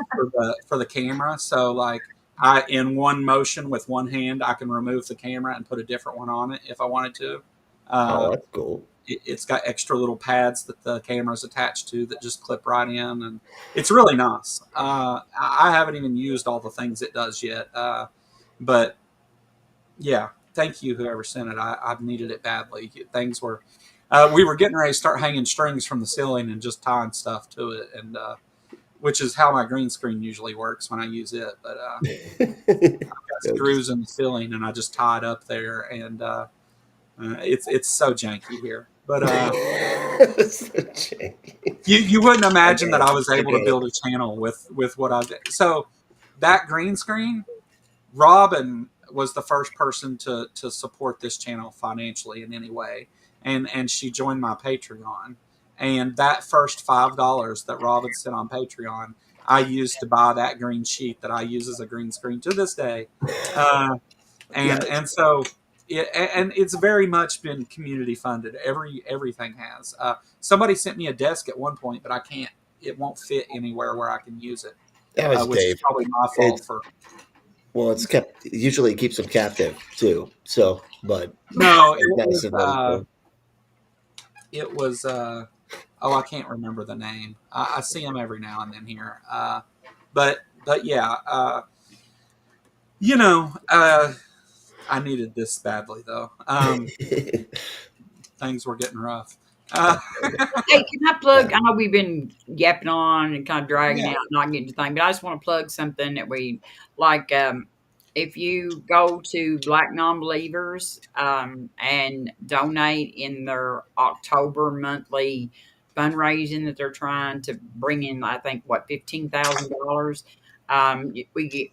for the camera. So like I in one motion with one hand I can remove the camera and put a different one on it if I wanted to. Oh, that's cool. It's got extra little pads that the camera's attached to that just clip right in, and it's really nice. I haven't even used all the things it does yet, but yeah, thank you whoever sent it. I've needed it badly. Things were we were getting ready to start hanging strings from the ceiling and just tying stuff to it, and which is how my green screen usually works when I use it. But I've got screws in the ceiling, and I just tie it up there, and it's so janky here. But you wouldn't imagine that I was able to build a channel with what I did. So that green screen, Robin was the first person to support this channel financially in any way, and she joined my Patreon. And that first $5 that Robin sent on Patreon, I used to buy that green sheet that I use as a green screen to this day. And so it's very much been community funded. Everything has. Somebody sent me a desk at one point, but it won't fit anywhere where I can use it. That was which Dave. is probably my fault Well, it's usually keeps them captive too. So, but no, it was I can't remember the name. I see them every now and then here. But yeah, I needed this badly though. Things were getting rough. Hey, can I plug? I know we've been yapping on and kind of dragging out, not getting to thing, but I just want to plug something that we like. If you go to Black Nonbelievers and donate in their October monthly fundraising that they're trying to bring in, I think $15,000. We get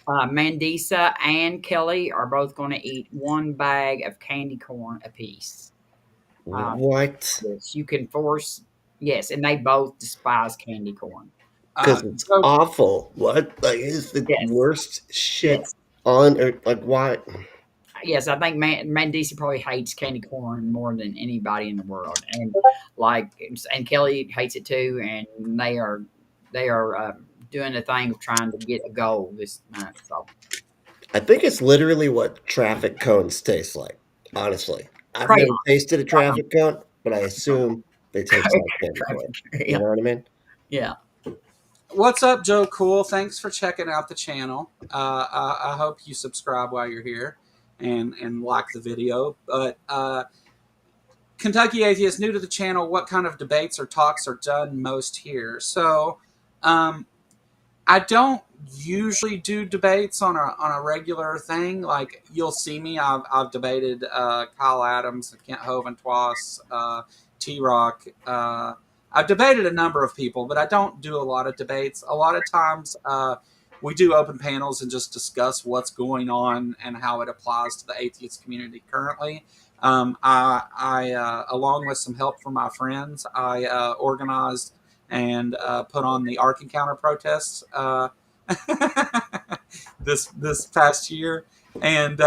Mandisa and Kelly are both going to eat one bag of candy corn apiece. What? Yes, you can force. Yes, and they both despise candy corn because it's awful. What? Like, it's the worst shit on earth. Like, why? Yes, I think Mandisa probably hates candy corn more than anybody in the world, and and Kelly hates it too. And they are doing a thing of trying to get a goal this month. So I think it's literally what traffic cones taste like. Honestly, I've never tasted a traffic cone, but I assume they taste like candy corn. You know what I mean? Yeah. What's up, Joe Cool? Thanks for checking out the channel. I hope you subscribe while you're here and like the video. But Kentucky Atheist, new to the channel, what kind of debates or talks are done most here? So I don't usually do debates on a regular thing. Like, you'll see me. I've debated Kyle Adams, Kent Hovind-Twas, T-Rock. I've debated a number of people, but I don't do a lot of debates. A lot of times we do open panels and just discuss what's going on and how it applies to the atheist community currently. I along with some help from my friends, I organized and put on the Ark Encounter protests this past year, and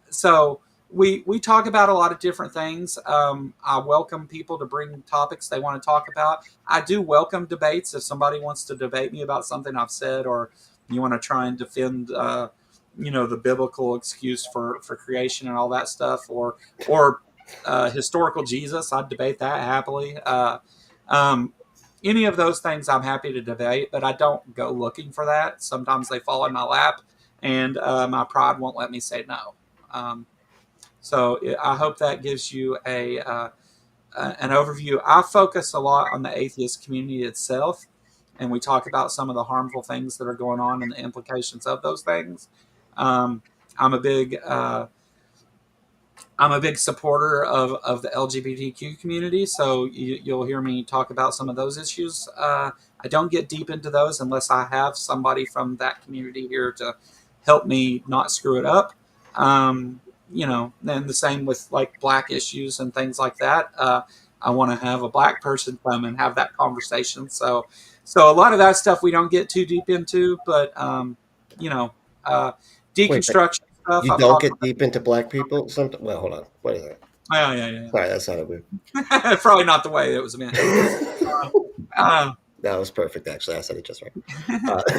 so we talk about a lot of different things. I welcome people to bring topics they want to talk about. I do welcome debates if somebody wants to debate me about something I've said, or you want to try and defend the biblical excuse for creation and all that stuff, or historical Jesus. I'd debate that happily. Any of those things I'm happy to debate, but I don't go looking for that. Sometimes they fall in my lap, and my pride won't let me say no. So I hope that gives you an overview. I focus a lot on the atheist community itself, and we talk about some of the harmful things that are going on and the implications of those things. I'm a big supporter of the LGBTQ community, so you'll hear me talk about some of those issues. I don't get deep into those unless I have somebody from that community here to help me not screw it up. And the same with like black issues and things like that. I want to have a black person come and have that conversation. So a lot of that stuff we don't get too deep into, but Deconstruction stuff. You I've don't talked get deep into black people? Something. Well, hold on. What is that? yeah. Sorry, that sounded weird. Probably not the way it was meant. That was perfect, actually. I said it just right. But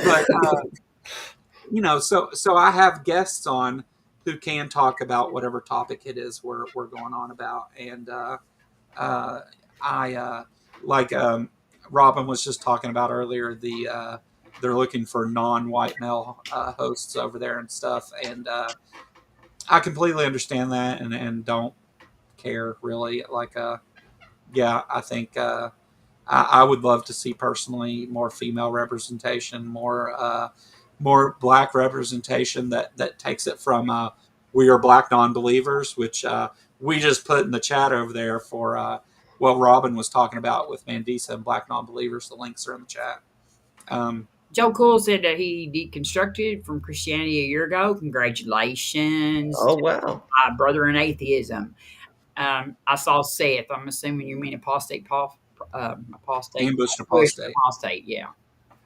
so I have guests on who can talk about whatever topic it is we're going on about, and I like Robin was just talking about earlier. They're looking for non-white male hosts over there and stuff, and I completely understand that and don't care really. Like, yeah, I think I would love to see personally more female representation, more black representation that takes it from we are black non-believers, which we just put in the chat over there for what Robin was talking about with Mandisa and black non-believers. The links are in the chat. Joe Cool said that he deconstructed from Christianity a year ago. Congratulations. Oh, wow. My brother in atheism. I saw Seth. I'm assuming you mean apostate. Apostate. Ambushed apostate. Apostate, yeah.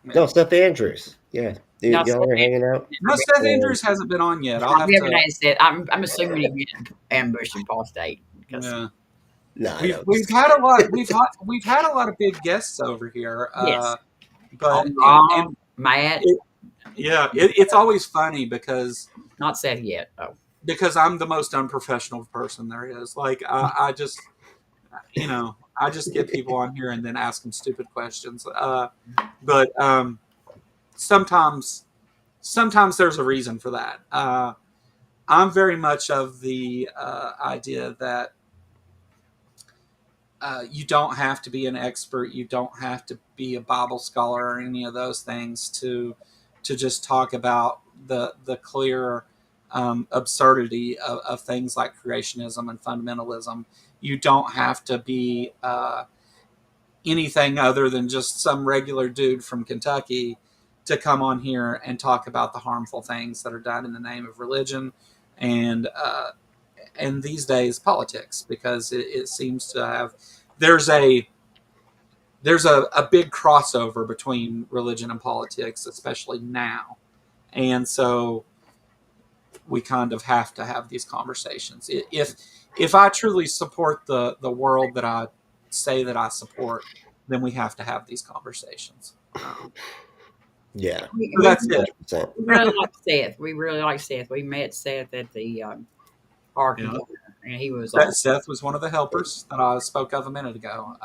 No, Seth Andrews. Yeah. No, Y'all were hanging out? No, Seth Andrews hasn't been on yet. I'll have we haven't to. had Seth. I'm assuming he meant ambushed apostate. Yeah. No, We've had a lot. We've had a lot of big guests over here. Yes. But and Matt. It's always funny because not Seth yet. Oh. Because I'm the most unprofessional person there is. Like I just, I just get people on here and then ask them stupid questions. But sometimes there's a reason for that. I'm very much of the idea that you don't have to be an expert. You don't have to be a Bible scholar or any of those things to just talk about the clear absurdity of things like creationism and fundamentalism. You don't have to be anything other than just some regular dude from Kentucky to come on here and talk about the harmful things that are done in the name of religion and these days politics, because it seems to have there's a big crossover between religion and politics, especially now, and so we kind of have to have these conversations. If I truly support the world that I say that I support, then we have to have these conversations. Yeah, so that's it. We really like Seth. We met Seth at the Ark, and he was. Seth was one of the helpers that I spoke of a minute ago.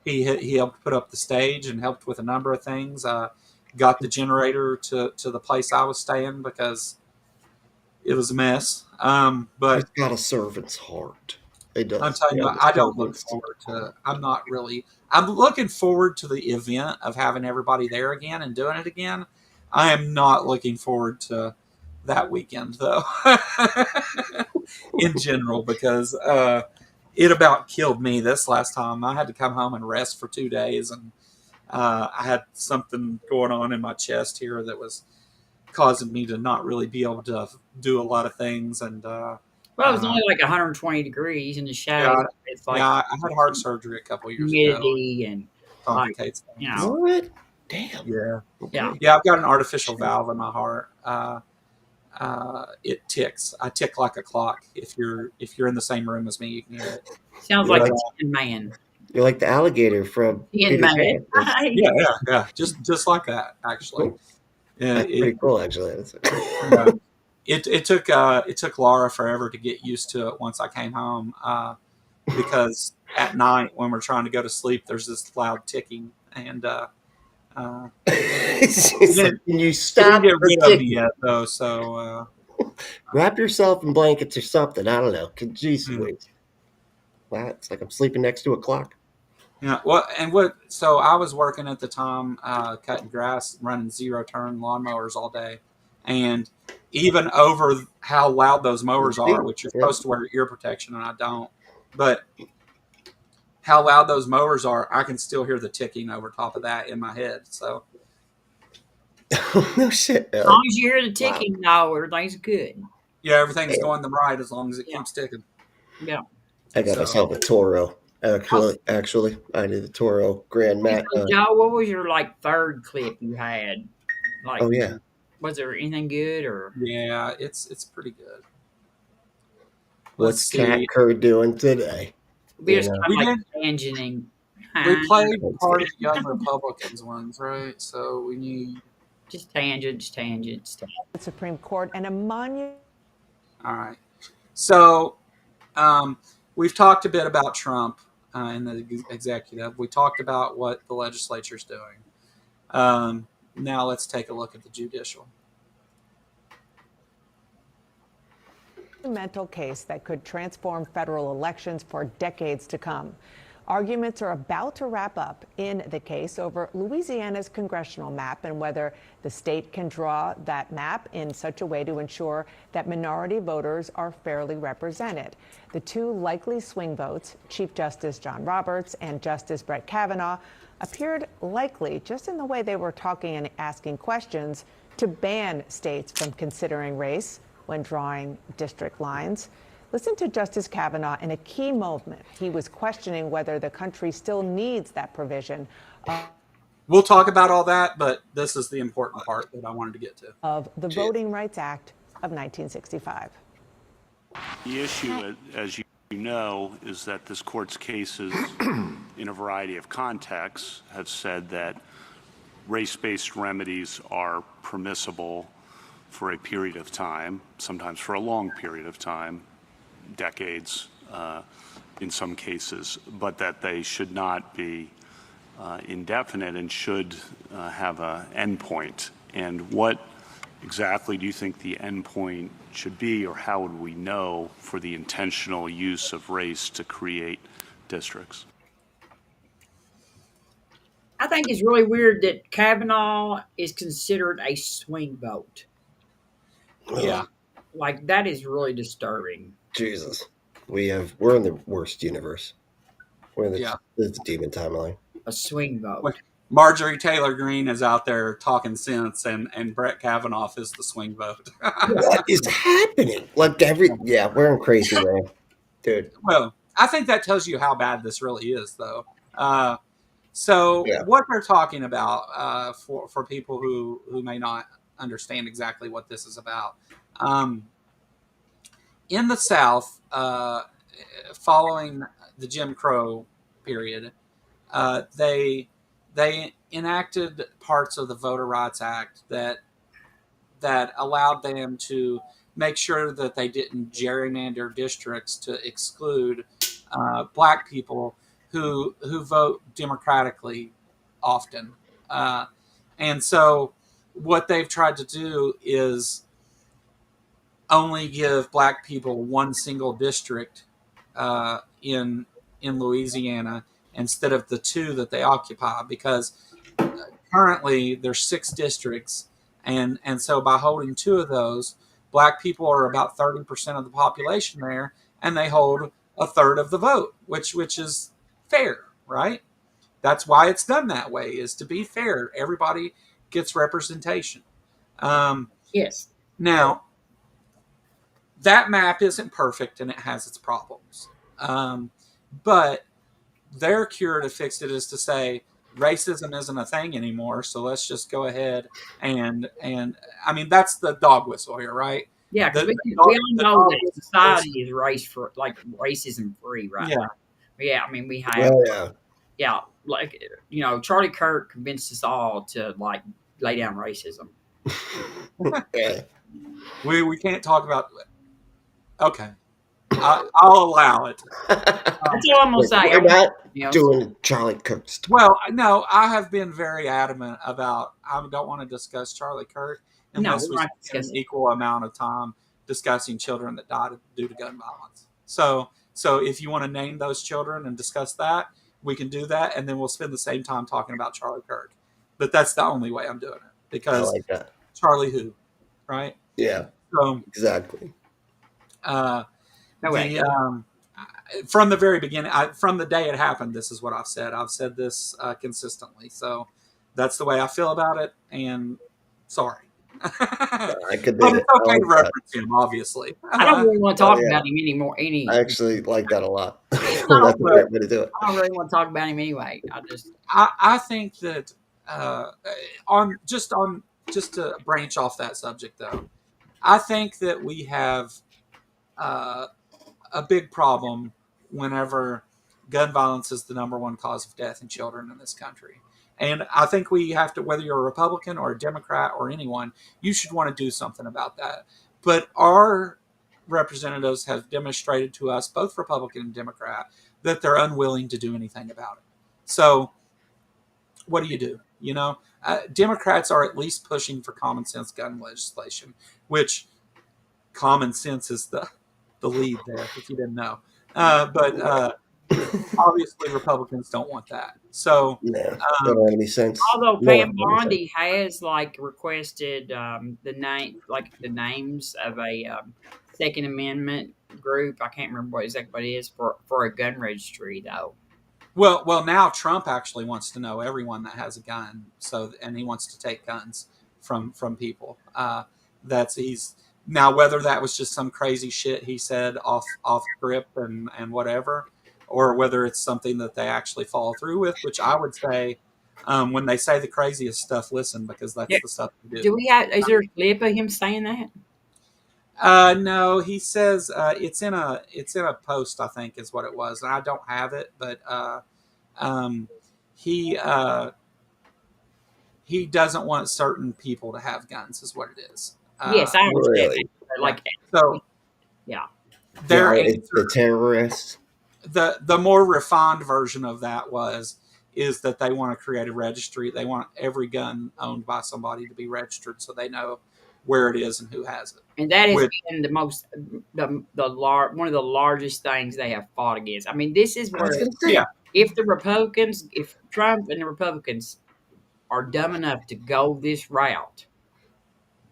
He helped put up the stage and helped with a number of things. Got the generator to the place I was staying because it was a mess. But he's got a servant's heart. It does. I'm telling you, I don't look forward to. I'm looking forward to the event of having everybody there again and doing it again. I am not looking forward to that weekend though, in general, because it about killed me this last time. I had to come home and rest for 2 days, and I had something going on in my chest here that was causing me to not really be able to do a lot of things. And well, it was only like 120 degrees in the shade. Yeah, it's like, I had heart surgery a couple years humidity ago. And complicates things. What? Damn. Yeah. I've got an artificial valve in my heart. It ticks. I tick like a clock. If you're in the same room as me, you can hear it. Sounds like a Tin Man. You're like the alligator from Tin Man. Yeah. Just like that, actually. Yeah, that's pretty cool, actually. It took Laura forever to get used to it once I came home, because at night when we're trying to go to sleep, there's this loud ticking, and can you stop? Get rid of me yet, though. So wrap yourself in blankets or something. I don't know. Jeez, wow, it's like I'm sleeping next to a clock. Yeah. So I was working at the time, cutting grass, running 0-turn lawnmowers all day, and even over how loud those mowers are, which you're supposed to wear ear protection, and I don't, but how loud those mowers are, I can still hear the ticking over top of that in my head. So, no shit. As long as you hear the ticking, no, everything's good. Yeah, everything's going the right as long as it keeps ticking. Yeah. I got myself a Toro. Actually, I did a Toro Grand Mat. Joe, what was your third clip you had? Oh yeah. Was there anything good or? Yeah, it's pretty good. What's Let's Cat see. Kerr doing today? We just You know, kind We of like did. tangenting. We played That's part good. of the Young Republicans ones, right? So we need. Just tangents. The Supreme Court and a monument. All right. So we've talked a bit about Trump in the executive. We talked about what the legislature's doing. Now let's take a look at the judicial. Monumental case that could transform federal elections for decades to come. Arguments are about to wrap up in the case over Louisiana's congressional map and whether the state can draw that map in such a way to ensure that minority voters are fairly represented. The two likely swing votes, Chief Justice John Roberts and Justice Brett Kavanaugh, appeared likely, just in the way they were talking and asking questions, to ban states from considering race when drawing district lines. Listen to Justice Kavanaugh in a key moment. He was questioning whether the country still needs that provision We'll talk about all that, but this is the important part that I wanted to get to. of the Voting Rights Act of 1965. The issue, as you know, is that this court's cases in a variety of contexts have said that race-based remedies are permissible for a period of time, sometimes for a long period of time, decades in some cases, but that they should not be indefinite and should have an endpoint. And what exactly do you think the endpoint should be, or how would we know for the intentional use of race to create districts? I think it's really weird that Kavanaugh is considered a swing vote. Yeah. Like, that is really disturbing. Jesus, we're in the worst universe. We're in the demon timeline. A swing vote. Marjorie Taylor Greene is out there talking sense, and Brett Kavanaugh is the swing vote. What is happening? Like we're in crazy land, dude. Well, I think that tells you how bad this really is, though. What they're talking about for people who may not understand exactly what this is about. In the South, following the Jim Crow period, they enacted parts of the Voter Rights Act that allowed them to make sure that they didn't gerrymander districts to exclude black people who vote democratically often. And so what they've tried to do is only give black people one single district in Louisiana instead of the two that they occupy, because currently there's 6 districts, and so by holding 2 of those, black people are about 30% of the population there, and they hold a third of the vote, which is fair, right? That's why it's done that way, is to be fair. Everybody gets representation. Yes. Now, that map isn't perfect and it has its problems. But their cure to fix it is to say racism isn't a thing anymore, so let's just go ahead and I mean, that's the dog whistle here, right? Yeah, because we all know that society is racism free, right? Yeah. Yeah, I mean, we have, Well, Charlie Kirk convinced us all to lay down racism. yeah. We can't talk about. Okay, I'll allow it. That's all I'm gonna say. We're not doing Charlie Kirk stuff. Well, no, I have been very adamant about I don't want to discuss Charlie Kirk unless we spend an equal amount of time discussing children that died due to gun violence. So if you want to name those children and discuss that, we can do that, and then we'll spend the same time talking about Charlie Kirk. But that's the only way I'm doing it, because I like that. Charlie who, right? Yeah. So exactly. From the very beginning, from the day it happened, this is what I've said. I've said this consistently. So that's the way I feel about it. And sorry. I could but it's okay to reference him, obviously. I don't really want to talk about him anymore. I actually like that a lot. That's a great way to do it. I don't really want to talk about him anyway. I think that on just to branch off that subject, though, I think that we have uh, a big problem whenever gun violence is the number one cause of death in children in this country. And I think we have to, whether you're a Republican or a Democrat or anyone, you should want to do something about that. But our representatives have demonstrated to us, both Republican and Democrat, that they're unwilling to do anything about it. So what do? Democrats are at least pushing for common sense gun legislation, which common sense is the lead there, if you didn't know. But obviously, Republicans don't want that. So, No, that don't have any sense. Although No, Pam Bondi has like requested the names of a Second Amendment group. I can't remember exactly what it is for a gun registry though. well, now Trump actually wants to know everyone that has a gun. And he wants to take guns from people. He's now, whether that was just some crazy shit he said off script and whatever, or whether it's something that they actually follow through with, which I would say, when they say the craziest stuff, listen, because that's Yeah. the stuff they do. Do we have? Is there a clip of him saying that? No, he says it's in a post, I think is what it was, and I don't have it, but he he doesn't want certain people to have guns, is what it is. Yes, I understand. Really? Like, So yeah. their it's the terrorists. the more refined version of that is that they want to create a registry. They want every gun owned by somebody to be registered, so they know where it is and who has it. And that has been one of the largest things they have fought against. I mean, this is I was where going to say. Yeah. if Trump and the Republicans are dumb enough to go this route,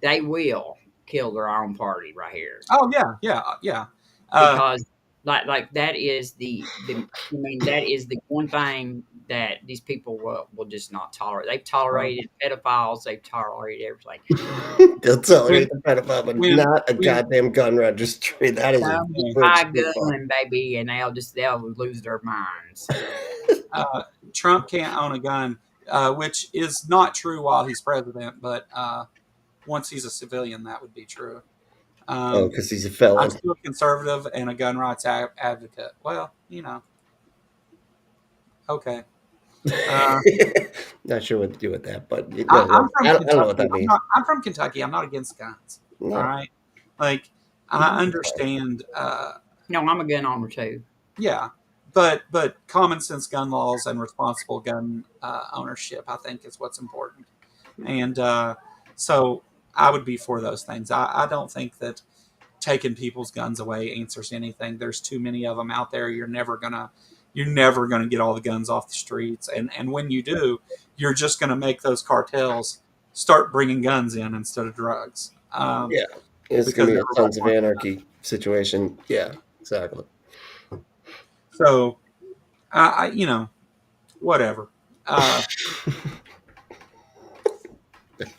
they will kill their own party right here. Oh yeah. Because like that is that is the one thing that these people will just not tolerate. They've tolerated pedophiles. They've tolerated everything. They'll tolerate the pedophile, but not a goddamn gun registry. That is a High gun, baby, and they'll lose their minds. Trump can't own a gun, which is not true while he's president, but once he's a civilian, that would be true. Because he's a felon. I'm still a conservative and a gun rights advocate. Well, okay. Not sure what to do with that, but I don't know what that means. I'm from Kentucky. I'm not against guns. No. All right, like I understand. No, I'm a gun owner too. Yeah, but common sense gun laws and responsible gun ownership, I think, is what's important. And so I would be for those things. I don't think that taking people's guns away answers anything. There's too many of them out there. You're never gonna get all the guns off the streets. And when you do, you're just gonna make those cartels start bringing guns in instead of drugs. Yeah, it's gonna be a Sons of Anarchy situation. Yeah, exactly. So, whatever.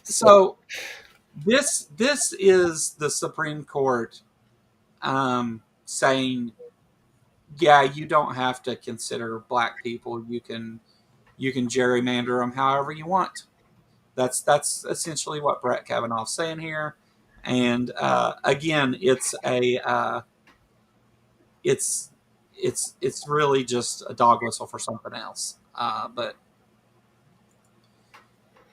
So this is the Supreme Court saying, yeah, you don't have to consider black people. You can gerrymander them however you want. That's essentially what Brett Kavanaugh's saying here. And again, it's really just a dog whistle for something else. But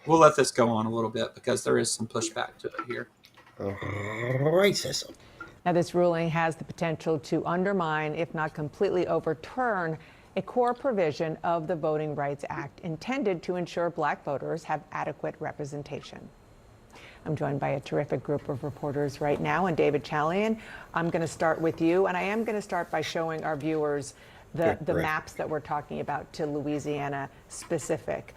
we'll let this go on a little bit because there is some pushback to it here. Racism. Now, this ruling has the potential to undermine, if not completely overturn, a core provision of the Voting Rights Act intended to ensure black voters have adequate representation. I'm joined by a terrific group of reporters right now. And David Chalian, I'm going to start with you. And I am going to start by showing our viewers the maps that we're talking about to Louisiana specific.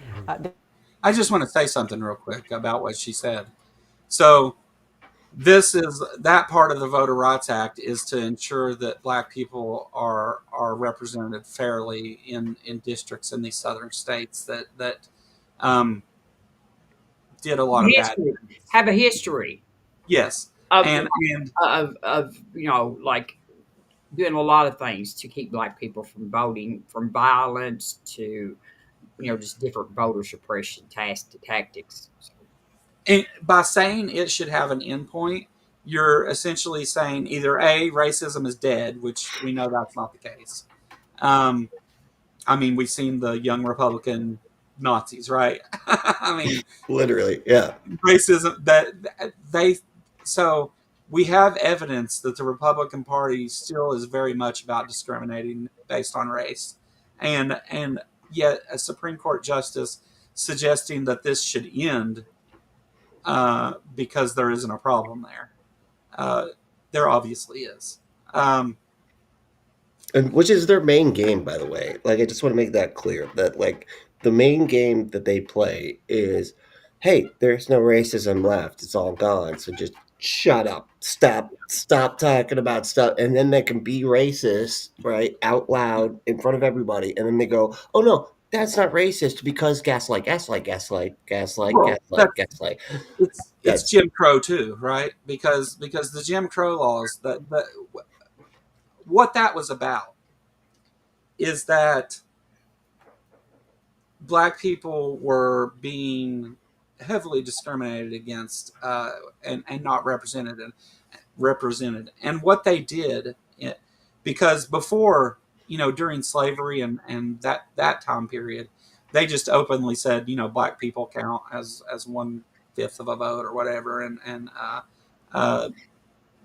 I just want to say something real quick about what she said. So that part of the Voter Rights Act is to ensure that black people are represented fairly in districts in these southern states that did a lot of bad things. Have a history. Yes. Of like doing a lot of things to keep black people from voting, from violence to just different voter suppression tactics. And by saying it should have an endpoint, you're essentially saying either A, racism is dead, which we know that's not the case. I mean, we've seen the young Republican Nazis, right? I mean, Literally, yeah. racism that they. So we have evidence that the Republican Party still is very much about discriminating based on race, and yet a Supreme Court justice suggesting that this should end because there isn't a problem there. There obviously is. And which is their main game, by the way. Like, I just want to make that clear that, like, the main game that they play is, hey, there's no racism left. It's all gone. So just shut up. Stop talking about stuff. And then they can be racist, right, out loud in front of everybody. And then they go, oh, no, that's not racist because gaslight. Well, it's That's Jim Crow too, right? Because the Jim Crow laws that what that was about is that black people were being heavily discriminated against and not represented. And what they did, because before, during slavery and that time period, they just openly said, black people count as 1/5 of a vote or whatever, and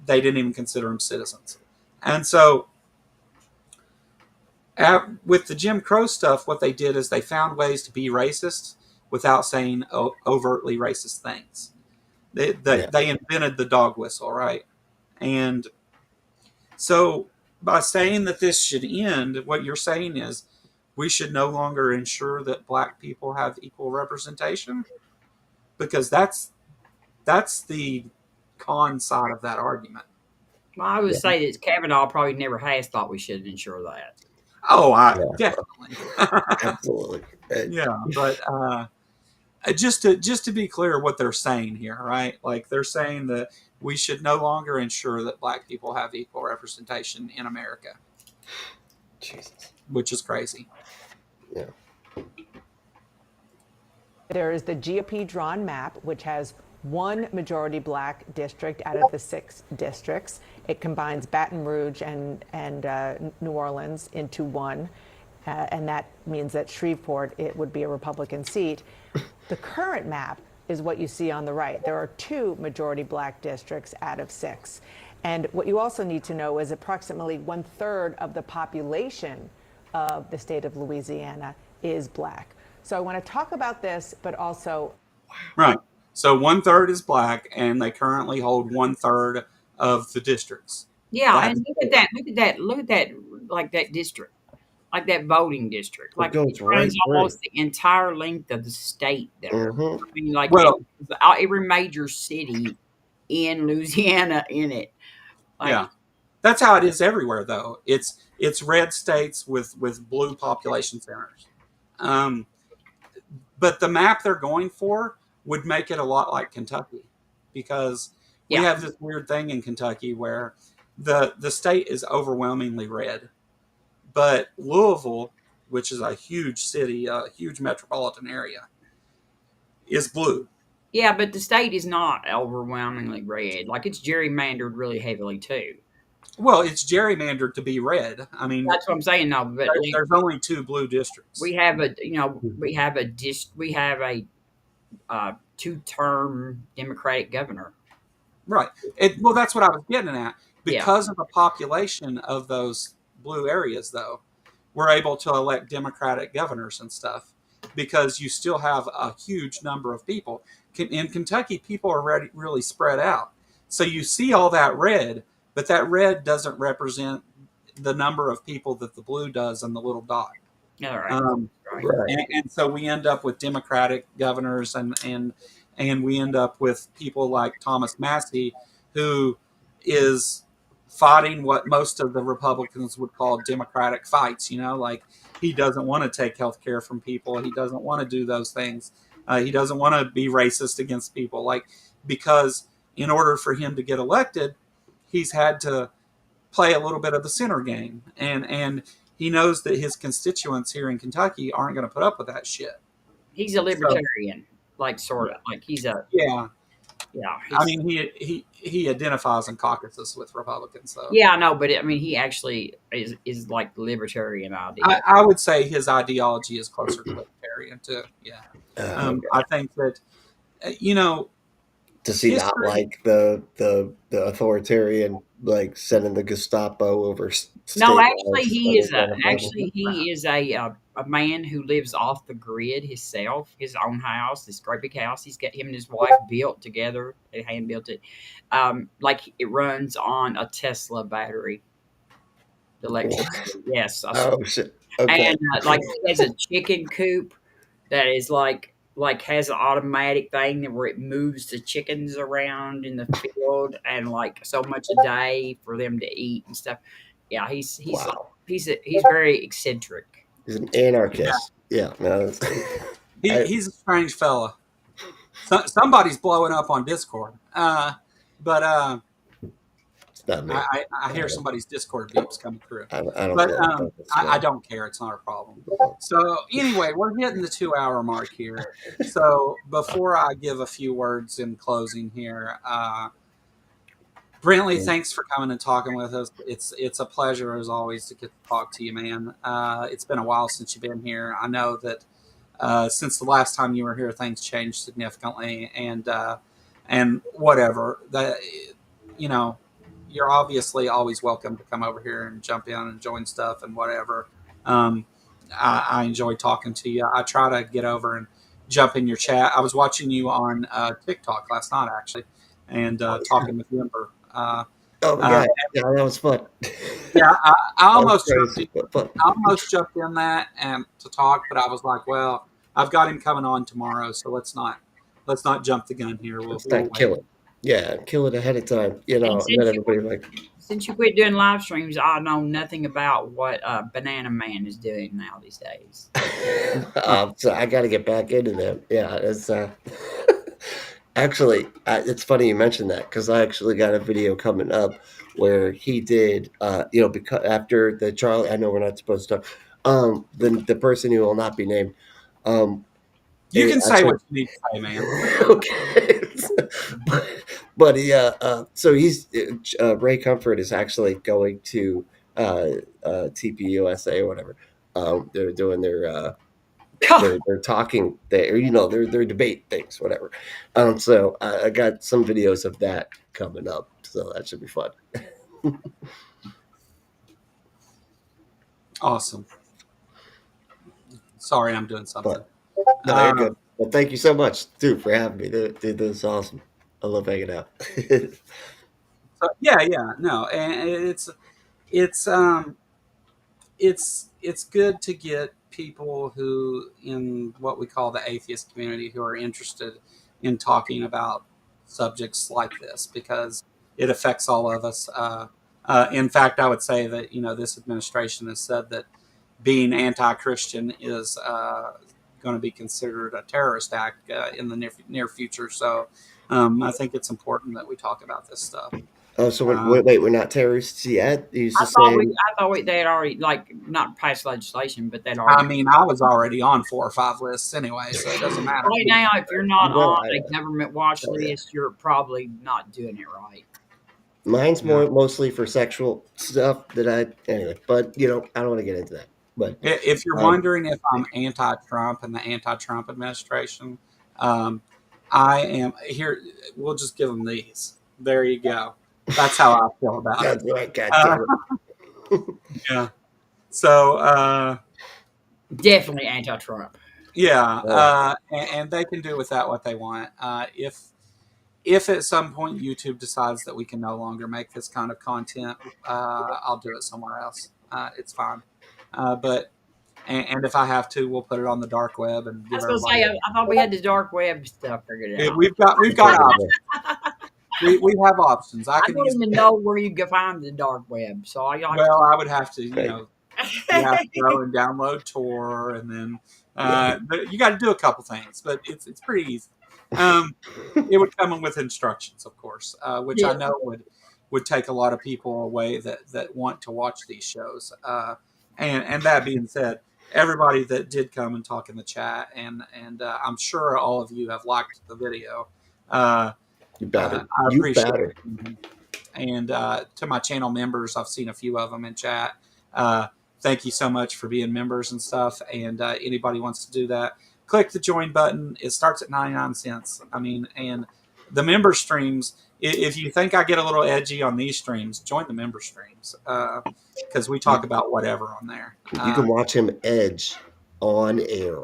they didn't even consider them citizens. And so with the Jim Crow stuff, what they did is they found ways to be racist without saying overtly racist things. They invented the dog whistle, right? And so by saying that this should end, what you're saying is we should no longer ensure that black people have equal representation, because that's the con side of that argument. Well, I would say that Kavanaugh probably never has thought we should ensure that. Oh, definitely. absolutely. Yeah, but just to be clear what they're saying here, right? Like, they're saying that we should no longer ensure that black people have equal representation in America. Jesus. Which is crazy. Yeah. There is the GOP drawn map, which has one majority black district out of the 6 districts. It combines Baton Rouge and New Orleans into one. And that means that Shreveport, it would be a Republican seat. The current map is what you see on the right. There are 2 majority black districts out of 6. And what you also need to know is approximately 1/3 of the population of the state of Louisiana is black. So I want to talk about this, but also... Right. So 1/3 is black, and they currently hold 1/3 of the districts. Yeah, and look at that, like that district. Like that voting district, like it runs almost the entire length of the state there. Mm-hmm. I mean, like every major city in Louisiana in it. Like, yeah, that's how it is everywhere, though. It's red states with blue population centers. But the map they're going for would make it a lot like Kentucky, because we have this weird thing in Kentucky where the state is overwhelmingly red. But Louisville, which is a huge city, a huge metropolitan area, is blue. Yeah, but the state is not overwhelmingly red. Like, it's gerrymandered really heavily too. Well, it's gerrymandered to be red. I mean, that's what I'm saying. No, but there's only 2 blue districts. We have a 2-term Democratic governor. Right. Well, that's what I was getting at. Because of the population of those blue areas, though, we're able to elect Democratic governors and stuff, because you still have a huge number of people. In Kentucky, people are really spread out. So you see all that red, but that red doesn't represent the number of people that the blue does in the little dot. All right. And so we end up with Democratic governors, and we end up with people like Thomas Massie, who is fighting what most of the Republicans would call Democratic fights. Like, he doesn't want to take health care from people. He doesn't want to do those things. He doesn't want to be racist against people, because in order for him to get elected, he's had to play a little bit of the center game. And he knows that his constituents here in Kentucky aren't going to put up with that shit. He's a libertarian, sort of. Like, he's a... Yeah. Yeah, I mean, he identifies and caucuses with Republicans, so yeah, I know, but I mean, he actually is like the libertarian idea. I would say his ideology is closer to libertarian too. Yeah, Okay. I think that you know Does he not history. like the authoritarian, like sending the Gestapo over No, state actually, lines? Is that his kind of problem? he is a man who lives off the grid himself. His own house, this great big house. He's got him and his wife built together. They hand built it. Like it runs on a Tesla battery. The electricity. Yes, I swear. Oh shit. Okay. And like he has a chicken coop that is like has an automatic thing where it moves the chickens around in the field and like so much a day for them to eat and stuff. Yeah, Wow. he's very eccentric. He's an anarchist. Yeah. No. He's a strange fella. Somebody's blowing up on Discord, but It's not me. I hear somebody's Discord beeps coming through. I don't But care about this I guy. don't care. It's not a problem. So anyway, we're hitting the 2 hour mark here. So before I give a few words in closing here, Brentley, thanks for coming and talking with us. It's a pleasure as always to get to talk to you, man. It's been a while since you've been here. I know that since the last time you were here, things changed significantly, and whatever that you know. You're obviously always welcome to come over here and jump in and join stuff and whatever. I enjoy talking to you. I try to get over and jump in your chat. I was watching you on TikTok last night, actually, and talking with Wimber. Oh my god. Yeah, that was fun. Yeah, I That was almost crazy, but fun. I almost jumped in that and to talk, but I was like, well, I've got him coming on tomorrow, so let's not jump the gun here. Let's We'll not wait. kill it. Yeah, kill it ahead of time. You know, and then everybody like, Since you quit doing live streams, I know nothing about what Banana Man is doing now these days. so I got to get back into them. Yeah, it's actually it's funny you mentioned that because I actually got a video coming up where he did, because after the Charlie, I know we're not supposed to talk, the person who will not be named, You can say actually, what you need to say, man. okay. but he so he's Ray Comfort is actually going to TPUSA or whatever. They're doing their they're talking there, their debate things, whatever. So I got some videos of that coming up, so that should be fun. Awesome. Sorry, I'm doing something. No, you're good. Well, thank you so much, dude, for having me. Dude, this is awesome. I love hanging out. So, yeah, no, and it's good to get people who in what we call the atheist community who are interested in talking about subjects like this because it affects all of us. In fact, I would say that this administration has said that being anti-Christian is going to be considered a terrorist act in the near future. So I think it's important that we talk about this stuff. Oh, so wait, we're not terrorists yet? He's I just saying. thought they had already not passed legislation, but they'd already. I mean, I was already on 4 or 5 lists anyway, so it doesn't matter. Right now, if you're not Well, on a government watch list, you're probably not doing it right. Mine's mostly for sexual stuff anyway, but I don't want to get into that. But if you're wondering if I'm anti-Trump and the anti-Trump administration, I am here. We'll just give them these. There you go. That's how I feel about it. That's right, God damn it. Yeah. So Definitely anti-Trump. yeah, and they can do with that what they want. If at some point YouTube decides that we can no longer make this kind of content, I'll do it somewhere else. It's fine. But if I have to, we'll put it on the dark web and. I was going to say, I thought we had the dark web stuff figured out. We've got options. we have options. I don't even know where you can find the dark web. So I would have to, you have to go and download Tor, and then but you got to do a couple things, but it's pretty easy. It would come in with instructions, of course, which I know would take a lot of people away that want to watch these shows. And that being said, everybody that did come and talk in the chat, and I'm sure all of you have liked the video. You better. I You appreciate better. it. And to my channel members, I've seen a few of them in chat. Thank you so much for being members and stuff. And anybody wants to do that, click the join button. It starts at 99 cents. I mean, and the member streams, if you think I get a little edgy on these streams, join the member streams because we talk about whatever on there. You can watch him edge on air.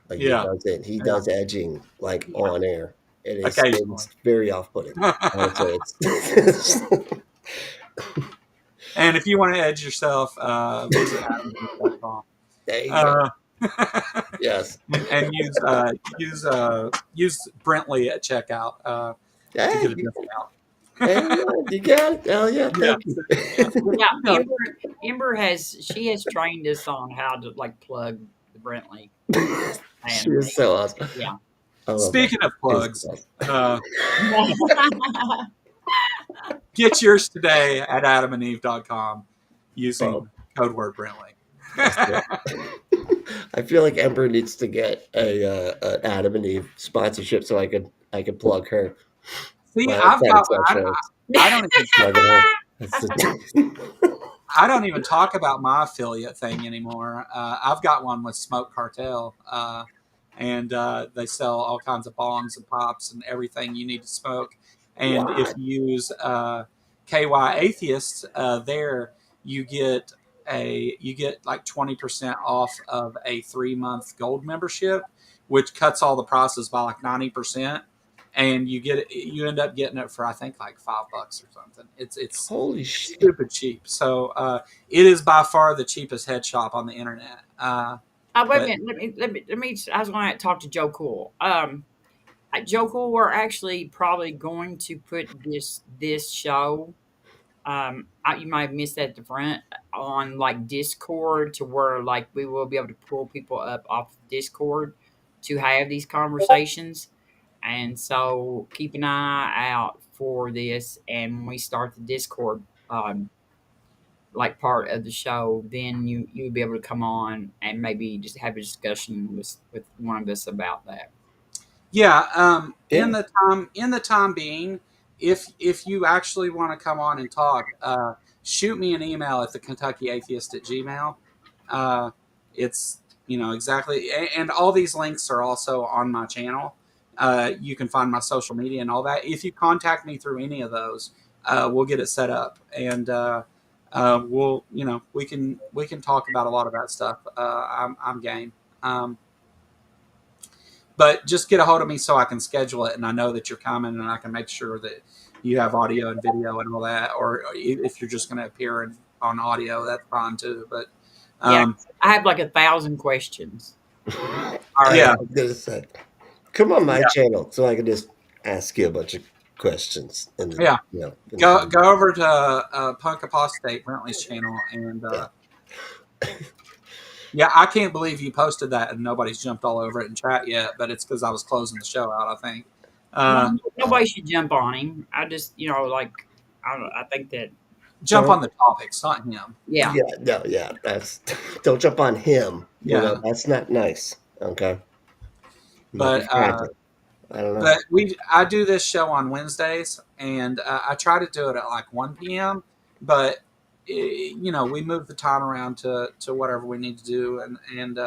Like Yeah. he does edging like on air. It's Occasionally. very off-putting. Honestly, it's And if you want to edge yourself, visit adamandeve.com. there you go. Yes. And use Brentley at checkout to get a discount. You got it. Hell yeah, thank you. Yeah, Ember has trained us on how to like plug the Brentley. She is so awesome. Yeah. Speaking of plugs, get yours today at adamandeve.com using code word Brentley. I feel like Ember needs to get an Adam and Eve sponsorship so I could plug her. See, I don't even talk about my affiliate thing anymore. I've got one with Smoke Cartel, and they sell all kinds of bongs and pops and everything you need to smoke. And if you use KY Atheists, there you get like 20% off of a 3-month gold membership, which cuts all the prices by like 90%. And you end up getting it for I think like $5 or something. It's holy shit, stupid cheap. So it is by far the cheapest head shop on the internet. Wait a minute. Let me. I was going to talk to Joe Cool. Joe Cool, we're actually probably going to put this show. You might have missed that at the front on like Discord to where like we will be able to pull people up off Discord to have these conversations. And so keep an eye out for this. And when we start the Discord, like part of the show, then you'll be able to come on and maybe just have a discussion with one of us about that. Yeah. In the time being, if you actually want to come on and talk, shoot me an email at theKentuckyAtheist@gmail. It's exactly, and all these links are also on my channel. You can find my social media and all that. If you contact me through any of those, we'll get it set up, and we can talk about a lot of that stuff. I'm game. But just get a hold of me so I can schedule it, and I know that you're coming, and I can make sure that you have audio and video and all that. Or if you're just going to appear on audio, that's fine too. But I have like 1,000 questions. All right, yeah. I was gonna say, come on my channel so I can just ask you a bunch of questions. And then, go over to Punk Apostate Brentley's channel, and I can't believe you posted that and nobody's jumped all over it in chat yet. But it's because I was closing the show out, I think. Nobody should jump on him. I just I think that jump on the topics, not him. Yeah. That's don't jump on him. Yeah, that's not nice. Okay. But I don't know. But I do this show on Wednesdays, and I try to do it at like 1 p.m. But we move the time around to whatever we need to do, and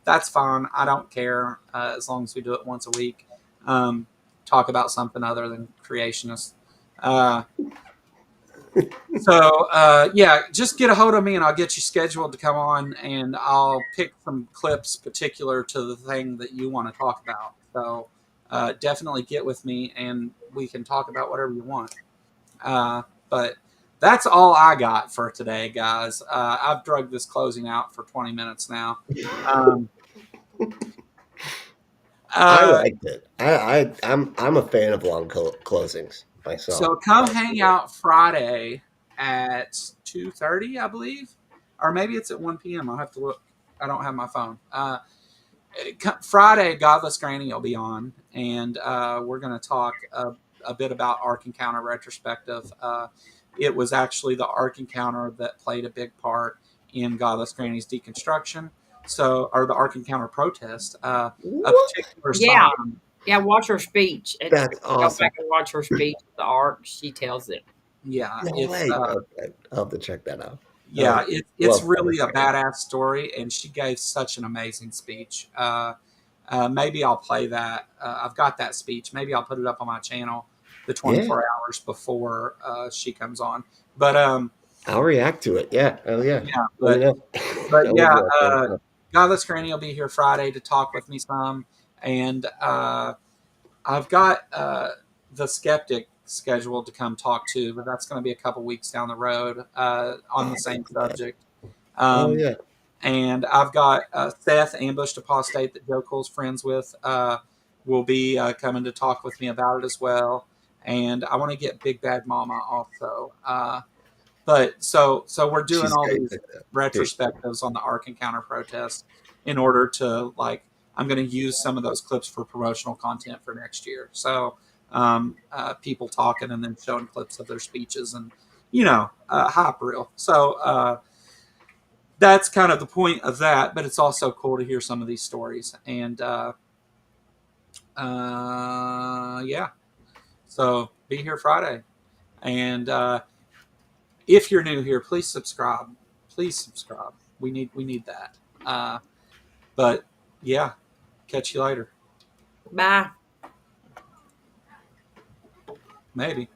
that's fine. I don't care as long as we do it once a week. Talk about something other than creationists. Just get a hold of me and I'll get you scheduled to come on, and I'll pick some clips particular to the thing that you want to talk about. So definitely get with me and we can talk about whatever you want. But that's all I got for today, guys. I've drugged this closing out for 20 minutes now. I liked it. I'm a fan of long closings myself. So come hang out Friday at 2:30, I believe, or maybe it's at 1 p.m. I'll have to look. I don't have my phone. Friday, Godless Granny will be on, and we're going to talk a bit about Ark Encounter retrospective. It was actually the Ark Encounter that played a big part in Godless Granny's deconstruction. Or the Ark Encounter protest. A particular song Yeah, watch her speech. That's Go awesome. back and watch her speech at the ARC. She tells it. Yeah, No it's way. Okay. I'll have to check that out. yeah, it's Love really a Politicality. badass story, and she gave such an amazing speech. Maybe I'll play that. I've got that speech. Maybe I'll put it up on my channel the Yeah, 24 hours before she comes on. But I'll react to it. Yeah. Oh, yeah. yeah, Let me know. but I would yeah, react to it. Godless Granny will be here Friday to talk with me some, and I've got the skeptic scheduled to come talk too, but that's going to be a couple weeks down the road on the same subject. Oh, Um, yeah. and I've got Seth, Ambushed Apostate, that Joe Cole's friends with, will be coming to talk with me about it as well. And I want to get Big Bad Mama also. But so we're doing She's all great these like that. Dude. retrospectives on the Ark Encounter protest in order to, like, I'm going to use some of those clips for promotional content for next year. So people talking and then showing clips of their speeches and hype reel. So that's kind of the point of that. But it's also cool to hear some of these stories and yeah. So be here Friday and. If you're new here, please subscribe. Please subscribe. We need that. But yeah, catch you later. Bye. Maybe.